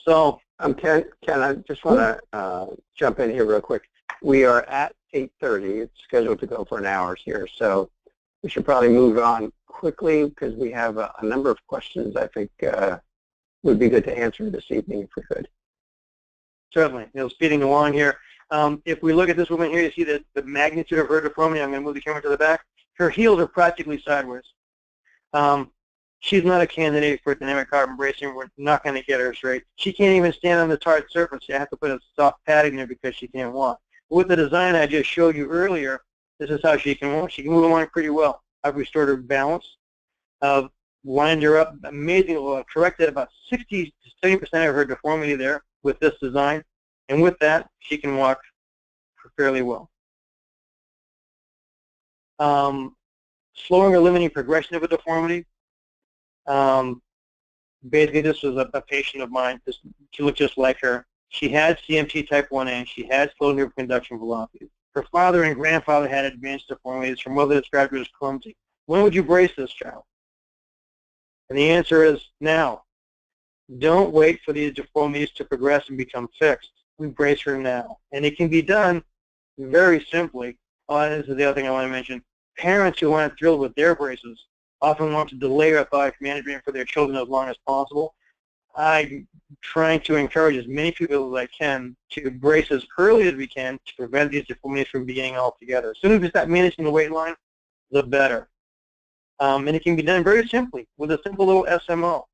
So, Ken, I just want to jump in here real quick. We are at 8:30. It's scheduled to go for an hour here, so we should probably move on quickly because we have a number of questions I think would be good to answer this evening if we could. Certainly. Speeding along here. If we look at this woman here, you see the magnitude of her deformity. I'm going to move the camera to the back. Her heels are practically sideways. She's not a candidate for dynamic carbon bracing. We're not going to get her straight. She can't even stand on the tarred surface. You have to put a soft padding there because she can't walk. With the design I just showed you earlier, this is how she can walk. She can move along pretty well. I've restored her balance. Lined her up amazingly well. Corrected about 60 to 70% of her deformity there with this design. And with that, she can walk fairly well. Slowing or limiting progression of a deformity. Basically, this was a patient of mine. She looked just like her. She had CMT type 1A. She had slow nerve conduction velocity. Her father and grandfather had advanced deformities. Her mother described her as clumsy. When would you brace this child? And the answer is now. Don't wait for these deformities to progress and become fixed. We brace her now. And it can be done very simply. Oh, this is the other thing I want to mention. Parents who aren't thrilled with their braces often want to delay orthotic management for their children as long as possible. I'm trying to encourage as many people as I can to brace as early as we can to prevent these deformities from beginning altogether. As soon as we start managing the weight line, the better. And it can be done very simply with a simple little SMO.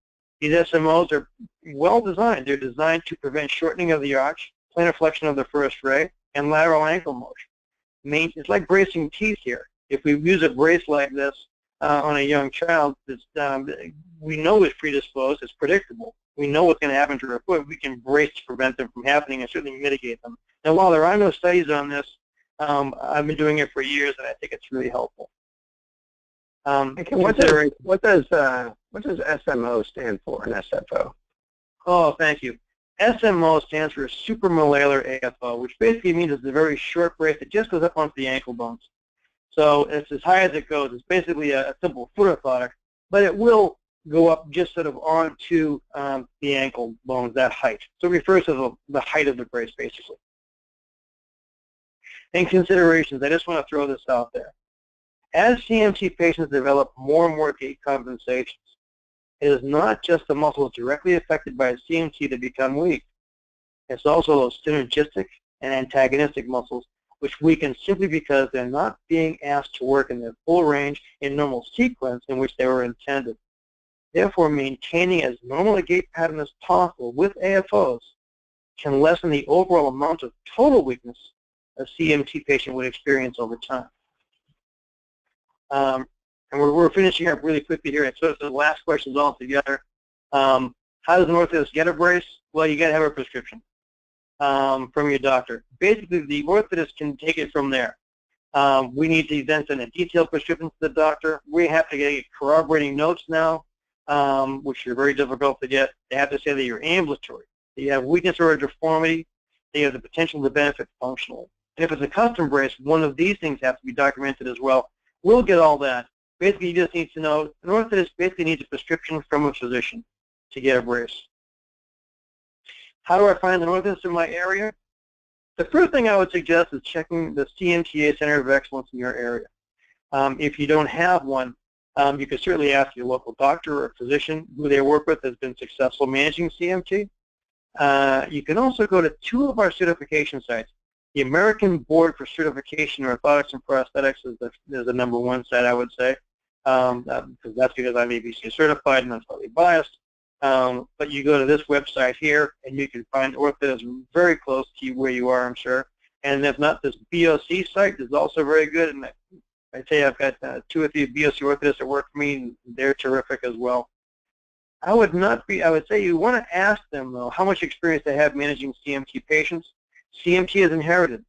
These SMOs are well designed. They're designed to prevent shortening of the arch, plantar flexion of the first ray, and lateral ankle motion. It's like bracing teeth here. If we use a brace like this on a young child that's we know is predisposed, it's predictable. We know what's going to happen to her foot. We can brace to prevent them from happening and certainly mitigate them. Now, while there are no studies on this, I've been doing it for years, and I think it's really helpful. What does SMO stand for in SFO? Oh, thank you. SMO stands for supramolar AFO, which basically means it's a very short brace that just goes up onto the ankle bones. So it's as high as it goes. It's basically a simple foot orthotic, but it will go up just sort of onto the ankle bones, that height. So it refers to the height of the brace, basically. In considerations, I just want to throw this out there. As CMT patients develop more and more gait compensations, it is not just the muscles directly affected by CMT that become weak. It's also those synergistic and antagonistic muscles which weaken simply because they're not being asked to work in their full range in normal sequence in which they were intended. Therefore, maintaining as normal a gait pattern as possible with AFOs can lessen the overall amount of total weakness a CMT patient would experience over time. And we're finishing up really quickly here, and so it's the last questions all together. How does an orthotist get a brace? Well, you got to have a prescription from your doctor. Basically, the orthotist can take it from there. We need to then send a detailed prescription to the doctor. We have to get corroborating notes now, which are very difficult to get. They have to say that you're ambulatory, that you have weakness or a deformity, that you have the potential to benefit functionally. And if it's a custom brace, one of these things have to be documented as well. We'll get all that. Basically, you just need to know, an orthotist basically needs a prescription from a physician to get a brace. How do I find an orthotist in my area? The first thing I would suggest is checking the CMTA Center of Excellence in your area. If you don't have one, you can certainly ask your local doctor or physician who they work with has been successful managing CMT. You can also go to two of our certification sites. The American Board for Certification in Orthotics and Prosthetics is the #1 site, I would say, because that's because I'm ABC certified and I'm slightly biased. But you go to this website here, and you can find orthotists very close to where you are, I'm sure. And if not, this BOC site is also very good. And I tell you, I've got 2 or 3 BOC orthotists that work for me, and they're terrific as well. I would say you want to ask them, though, how much experience they have managing CMT patients. CMT is inherited.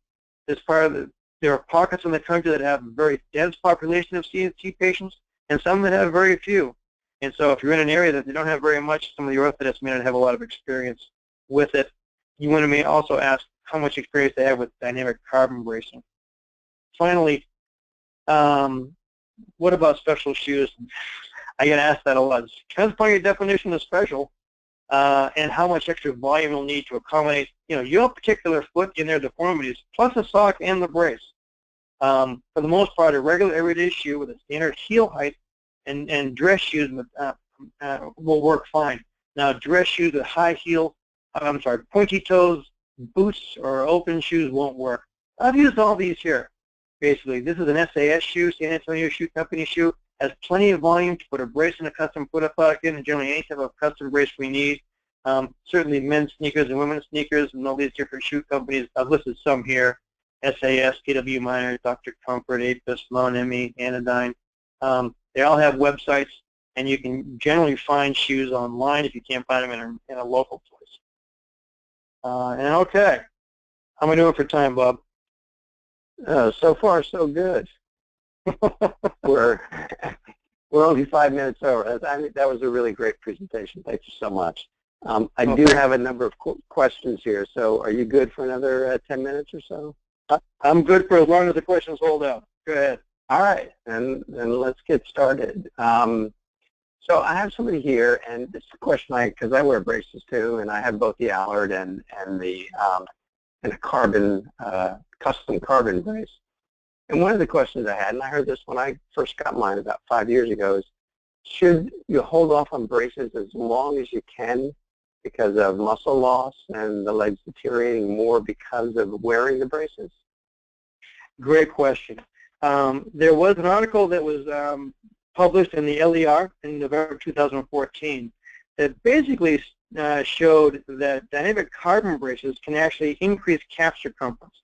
There are pockets in the country that have a very dense population of CMT patients, and some that have very few. And so if you're in an area that they don't have very much, some of the orthotists may not have a lot of experience with it. You want to also ask how much experience they have with dynamic carbon bracing. Finally, what about special shoes? I get asked that a lot. It depends upon your definition of special and how much extra volume you'll need to accommodate, your particular foot in their deformities, plus a sock and the brace. For the most part, a regular everyday shoe with a standard heel height and dress shoes will work fine. Now, dress shoes with high heel, pointy toes, boots, or open shoes won't work. I've used all these here. Basically, this is an SAS shoe, San Antonio Shoe Company shoe. Has plenty of volume to put a brace and a custom foot orthotic in, and generally any type of custom brace we need. Certainly men's sneakers and women's sneakers and all these different shoe companies. I've listed some here. SAS, KW Minor, Dr. Comfort, Apis, Sloan ME, Anodyne. They all have websites, and you can generally find shoes online if you can't find them in a local place. And okay, how am I doing for time, Bob? So far, so good. We're only 5 minutes over. That was a really great presentation. Thank you so much. I do have a number of questions here. So are you good for another 10 minutes or so? I'm good for as long as the questions hold out. Go ahead. All right, and let's get started. So I have somebody here, and this is a question because I wear braces too, and I have both the Allard and the and a carbon custom carbon brace. And one of the questions I had, and I heard this when I first got mine about 5 years ago, is should you hold off on braces as long as you can because of muscle loss and the legs deteriorating more because of wearing the braces? Great question. There was an article that was published in the LER in November 2014 that basically showed that dynamic carbon braces can actually increase calf circumference.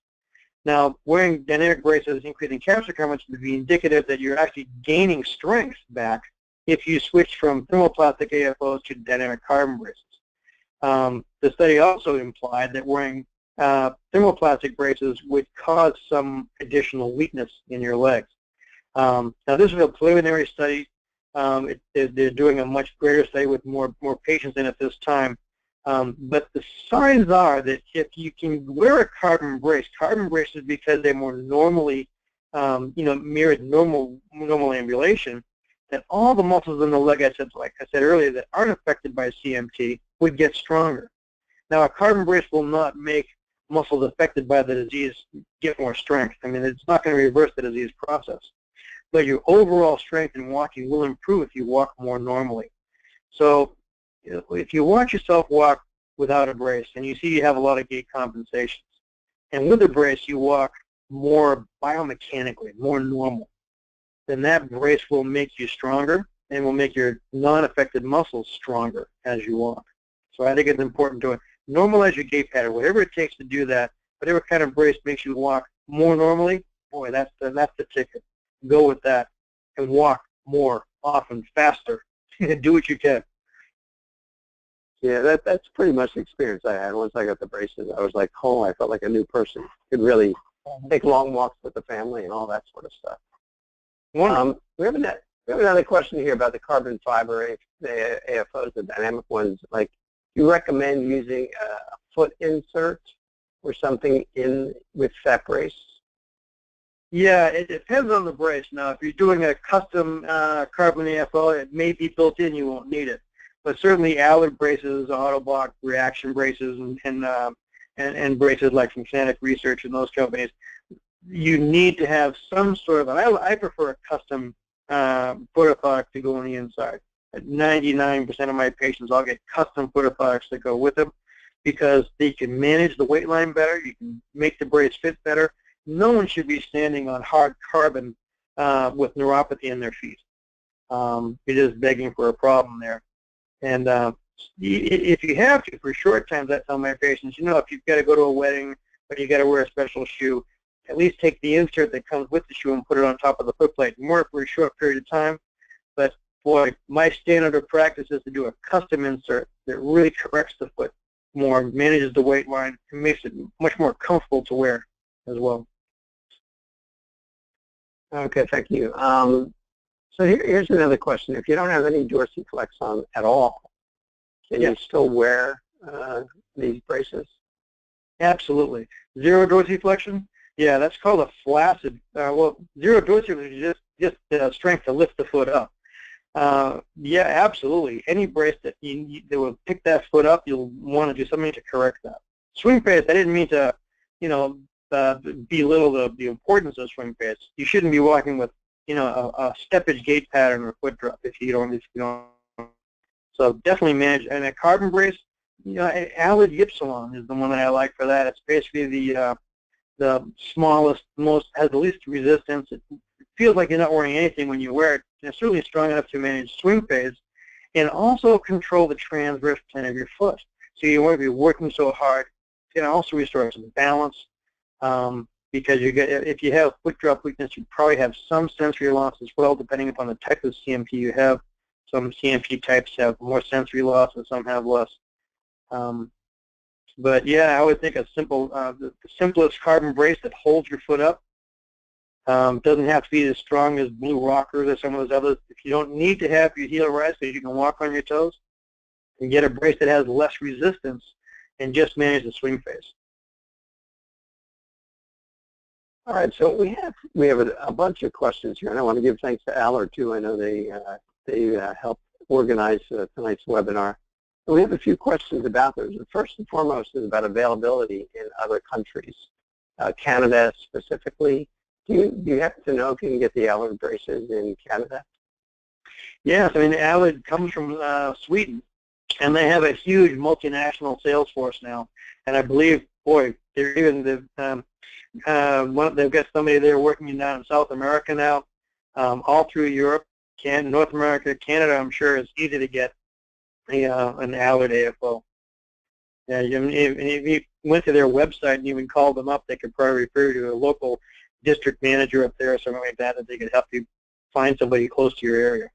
Now, wearing dynamic braces increasing calf circumference would be indicative that you're actually gaining strength back if you switch from thermoplastic AFOs to dynamic carbon braces. The study also implied that wearing thermoplastic braces would cause some additional weakness in your legs. Now, this is a preliminary study. They're doing a much greater study with more patients in at this time. But the signs are that if you can wear a carbon braces because they more normally, mirrored normal ambulation, that all the muscles in the leg, like I said earlier, that aren't affected by CMT would get stronger. Now, a carbon brace will not make muscles affected by the disease get more strength. I mean, it's not going to reverse the disease process. But your overall strength in walking will improve if you walk more normally. So if you watch yourself walk without a brace and you see you have a lot of gait compensations, and with a brace you walk more biomechanically, more normal, then that brace will make you stronger and will make your non-affected muscles stronger as you walk. So I think it's important to normalize your gait pattern, whatever it takes to do that. Whatever kind of brace makes you walk more normally, boy, that's the ticket. Go with that and walk more often, faster. Do what you can. Yeah, that's pretty much the experience I had once I got the braces. I was like, oh, I felt like a new person. Could really take long walks with the family and all that sort of stuff. We have another question here about the carbon fiber, the AFOs, the dynamic ones. Like, do you recommend using a foot insert or something in with that brace? Yeah, it depends on the brace. Now, if you're doing a custom carbon AFO, it may be built in. You won't need it. But certainly Allard braces, Autoblock reaction braces, and braces like from Sanic Research and those companies, you need to have some sort of, I prefer a custom foot orthotic to go on the inside. At 99% of my patients, I'll get custom foot orthotics that go with them because they can manage the weight line better. You can make the brace fit better. No one should be standing on hard carbon with neuropathy in their feet. You're just begging for a problem there. And if you have to, for short times, I tell my patients, if you've got to go to a wedding or you've got to wear a special shoe, at least take the insert that comes with the shoe and put it on top of the foot plate. More for a short period of time. But boy, my standard of practice is to do a custom insert that really corrects the foot more, manages the weight line, and makes it much more comfortable to wear as well. Okay, thank you. So here's another question. If you don't have any dorsiflex on at all, can you still wear these braces? Absolutely. Zero dorsiflexion? Yeah, that's called a flaccid. Zero dorsiflexion is just strength to lift the foot up. Yeah, absolutely. Any brace that will pick that foot up, you'll want to do something to correct that. Swing pace, I didn't mean to, belittle the importance of swing pace. You shouldn't be walking with, a steppage gait pattern or foot drop if you don't. So definitely manage. And a carbon brace, Allard Ypsilon is the one that I like for that. It's basically the smallest, has the least resistance. It feels like you're not wearing anything when you wear it. It's certainly strong enough to manage swing pace and also control the transverse plane of your foot. So you won't be working so hard. It can also restore some balance because if you have foot drop weakness, you probably have some sensory loss as well, depending upon the type of CMT you have. Some CMT types have more sensory loss and some have less. But yeah, I would think the simplest carbon brace that holds your foot up. Doesn't have to be as strong as Blue Rockers or some of those others. If you don't need to have your heel rise so you can walk on your toes, and get a brace that has less resistance and just manage the swing phase. All right, so we have a bunch of questions here, and I want to give thanks to Allard too. I know they helped organize tonight's webinar. And we have a few questions about those. The first and foremost is about availability in other countries, Canada specifically. Do you happen to know if you can get the Allard braces in Canada? Yes, I mean, Allard comes from Sweden, and they have a huge multinational sales force now. And I believe, boy, they're even they've got somebody there working down in South America now, all through Europe, North America, Canada. I'm sure it's easy to get an Allard AFO. Yeah, if you went to their website and even called them up, they could probably refer you to a local district manager up there or something like that, that they could help you find somebody close to your area.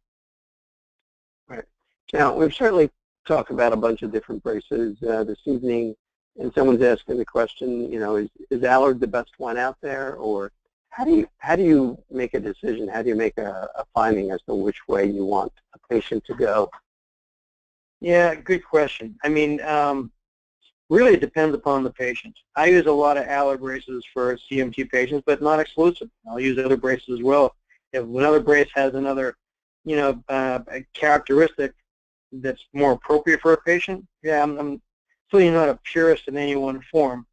Right. Now, we've certainly talked about a bunch of different braces this evening, and someone's asking the question, you know, is Allard the best one out there, or how do you make a decision? How do you make a finding as to which way you want a patient to go? Yeah, good question. I mean, really it depends upon the patient. I use a lot of Allard braces for CMT patients, but not exclusive. I'll use other braces as well. If another brace has another, you know, a characteristic that's more appropriate for a patient, yeah, I'm certainly not a purist in any one form.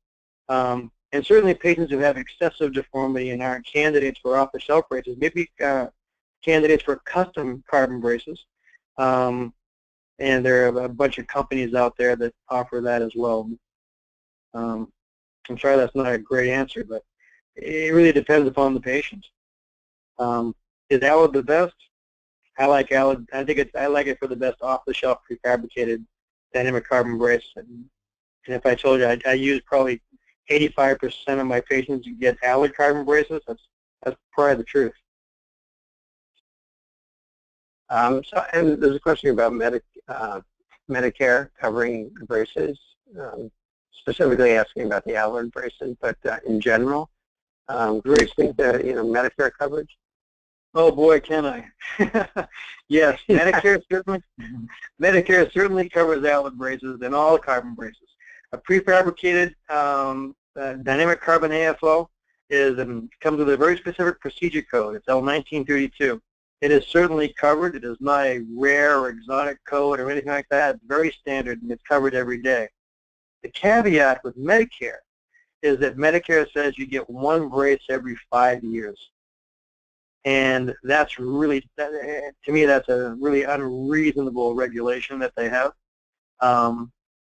And certainly patients who have excessive deformity and aren't candidates for off-the-shelf braces, maybe candidates for custom carbon braces. And there are a bunch of companies out there that offer that as well. I'm sorry that's not a great answer, but it really depends upon the patient. Is Allard the best? I like Allard. I like it for the best off-the-shelf prefabricated dynamic carbon brace. And if I told you I use probably 85% of my patients who get Allard carbon braces, that's probably the truth. And there's a question about Medicare covering braces, specifically asking about the Allard braces, but in general, do you think that, you know, Medicare coverage? Oh boy, can I? Yes, Medicare certainly covers Allard braces and all carbon braces. A prefabricated dynamic carbon AFO comes with a very specific procedure code. It's L1932. It is certainly covered. It is not a rare or exotic code or anything like that. It's very standard, and it's covered every day. The caveat with Medicare is that Medicare says you get one brace every 5 years. And that's really, to me, that's a really unreasonable regulation that they have.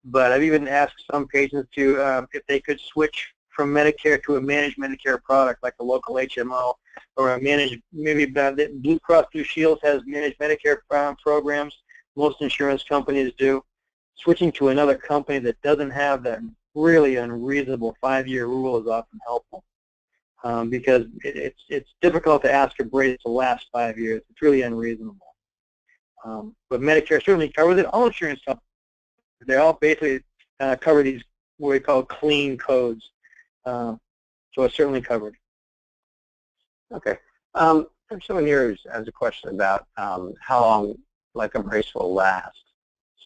But I've even asked some patients to, if they could switch from Medicare to a managed Medicare product like a local HMO or a managed, maybe Blue Cross Blue Shield has managed Medicare programs. Most insurance companies do. Switching to another company that doesn't have that really unreasonable 5-year rule is often helpful. Because it's difficult to ask a brace to last 5 years. It's really unreasonable. But Medicare certainly covers it. All insurance companies, they all basically cover these what we call clean codes. So it's certainly covered. Okay. Someone here has a question about how long like a brace will last.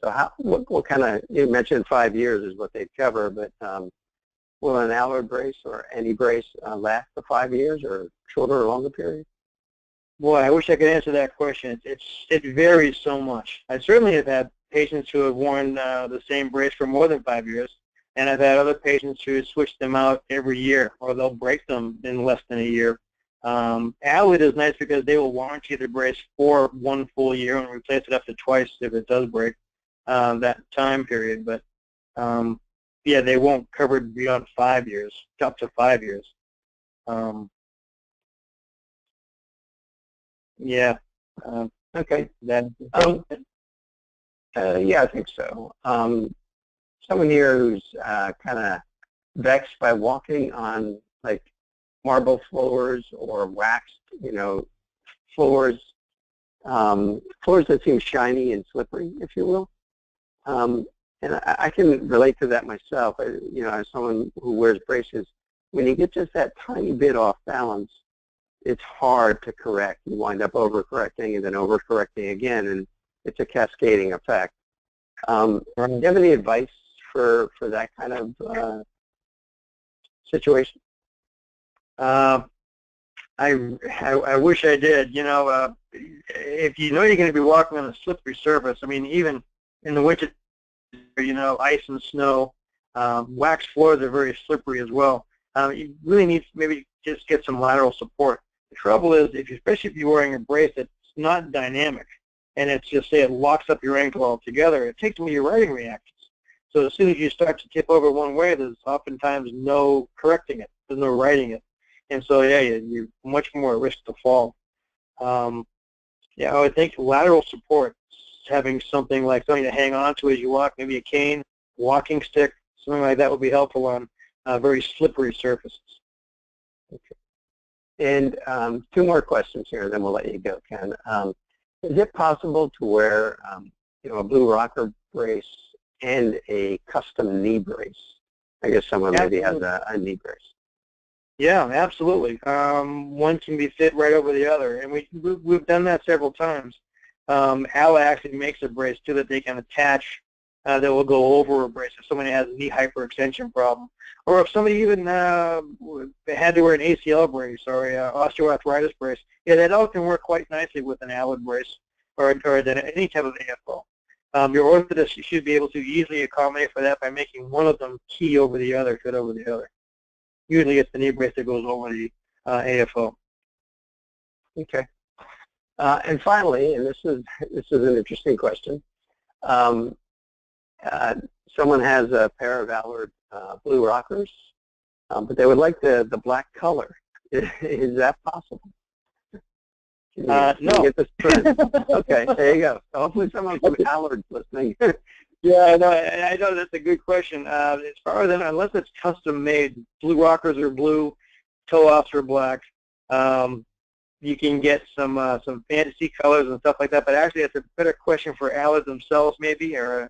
So what kind of, you mentioned 5 years is what they cover, but will an Allard brace or any brace last for 5 years or shorter or longer period? Boy, I wish I could answer that question. It varies so much. I certainly have had patients who have worn the same brace for more than 5 years, and I've had other patients who switch them out every year, or they'll break them in less than a year. Allard is nice because they will warranty the brace for 1 full year and replace it up to twice if it does break that time period. But yeah, they won't cover it beyond 5 years, up to 5 years. Yeah. Okay. That. Yeah, I think so. Someone here who's kind of vexed by walking on like marble floors or waxed, you know, floors, floors that seem shiny and slippery, if you will. And I can relate to that myself. You know, as someone who wears braces, when you get just that tiny bit off balance, it's hard to correct. You wind up overcorrecting and then overcorrecting again, and it's a cascading effect. Do you have any advice for that kind of situation? I wish I did. You know, if you know you're going to be walking on a slippery surface, I mean, even in the winter, you know, ice and snow, wax floors are very slippery as well. You really need to maybe just get some lateral support. The trouble is, especially if you're wearing a brace that's not dynamic, and it's just, say, it locks up your ankle altogether, it takes away your riding reactions. So as soon as you start to tip over one way, there's oftentimes no correcting it. There's no righting it. And so, yeah, you're much more at risk to fall. Yeah, I would think lateral support, having something to hang on to as you walk, maybe a cane, walking stick, something like that would be helpful on very slippery surfaces. Okay. And two more questions here, and then we'll let you go, Ken. Is it possible to wear, you know, a Blue Rocker brace and a custom knee brace? I guess someone maybe has a knee brace. Yeah, absolutely. One can be fit right over the other, and we've done that several times. ALA actually makes a brace too that they can attach that will go over a brace if somebody has a knee hyperextension problem, or if somebody even had to wear an ACL brace or a osteoarthritis brace. Yeah, that all can work quite nicely with an ALA brace or any type of AFO. Your orthotist should be able to easily accommodate for that by making one of them key over the other, fit over the other. Usually it's the knee brace that goes over the AFO. Okay. And finally, and this is an interesting question. Someone has a pair of Allard Blue Rockers, but they would like the black color. Is that possible? No. Get this trend? Okay, there you go. Hopefully someone from Allard's listening. Yeah, I know that's a good question. As far as unless it's custom made, Blue Rockers are blue, toe-offs are black. You can get some fantasy colors and stuff like that, but actually it's a better question for Allard themselves maybe, or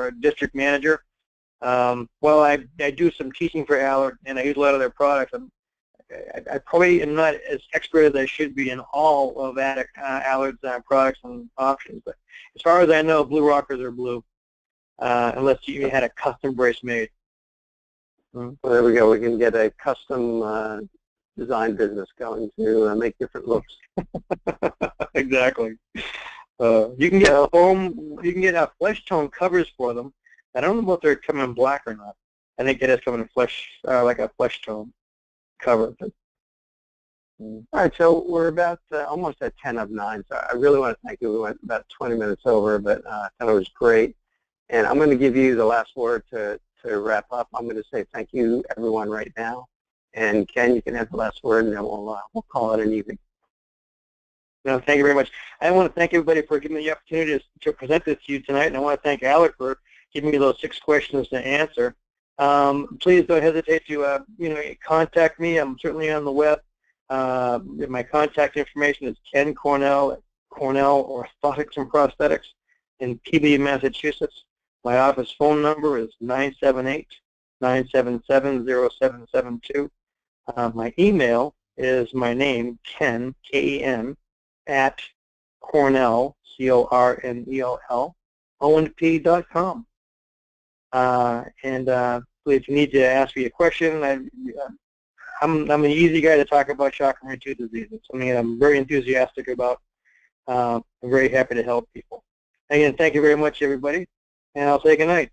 a district manager. Well, I do some teaching for Allard, and I use a lot of their products. I probably am not as expert as I should be in all of Allard's products and options, but as far as I know, Blue Rockers are blue. Unless you had a custom brace made. Well, there we go. We can get a custom design business going to make different looks. Exactly. You can get foam. You can get flesh tone covers for them. I don't know if they're coming in black or not. I think it is coming in flesh, like a flesh tone cover. All right, so we're about almost at 10 of 9. So I really want to thank you. We went about 20 minutes over, but I thought it was great. And I'm going to give you the last word to wrap up. I'm going to say thank you, everyone, right now. And Ken, you can have the last word, and then we'll call it an evening. No, thank you very much. I want to thank everybody for giving me the opportunity to present this to you tonight, and I want to thank Allard for giving me those 6 questions to answer. Please don't hesitate to contact me. I'm certainly on the web. My contact information is Ken Cornell at Cornell Orthotics and Prosthetics in Peabody, Massachusetts. My office phone number is 978-977-0772. My email is my name, Ken, K-E-N, at Cornell, C-O-R-N-E-L-L, ONP.com. And if you need to ask me a question, I'm an easy guy to talk about Charcot-Marie Tooth disease. It's something that I'm very enthusiastic about. I'm very happy to help people. Again, thank you very much, everybody, and I'll say good night.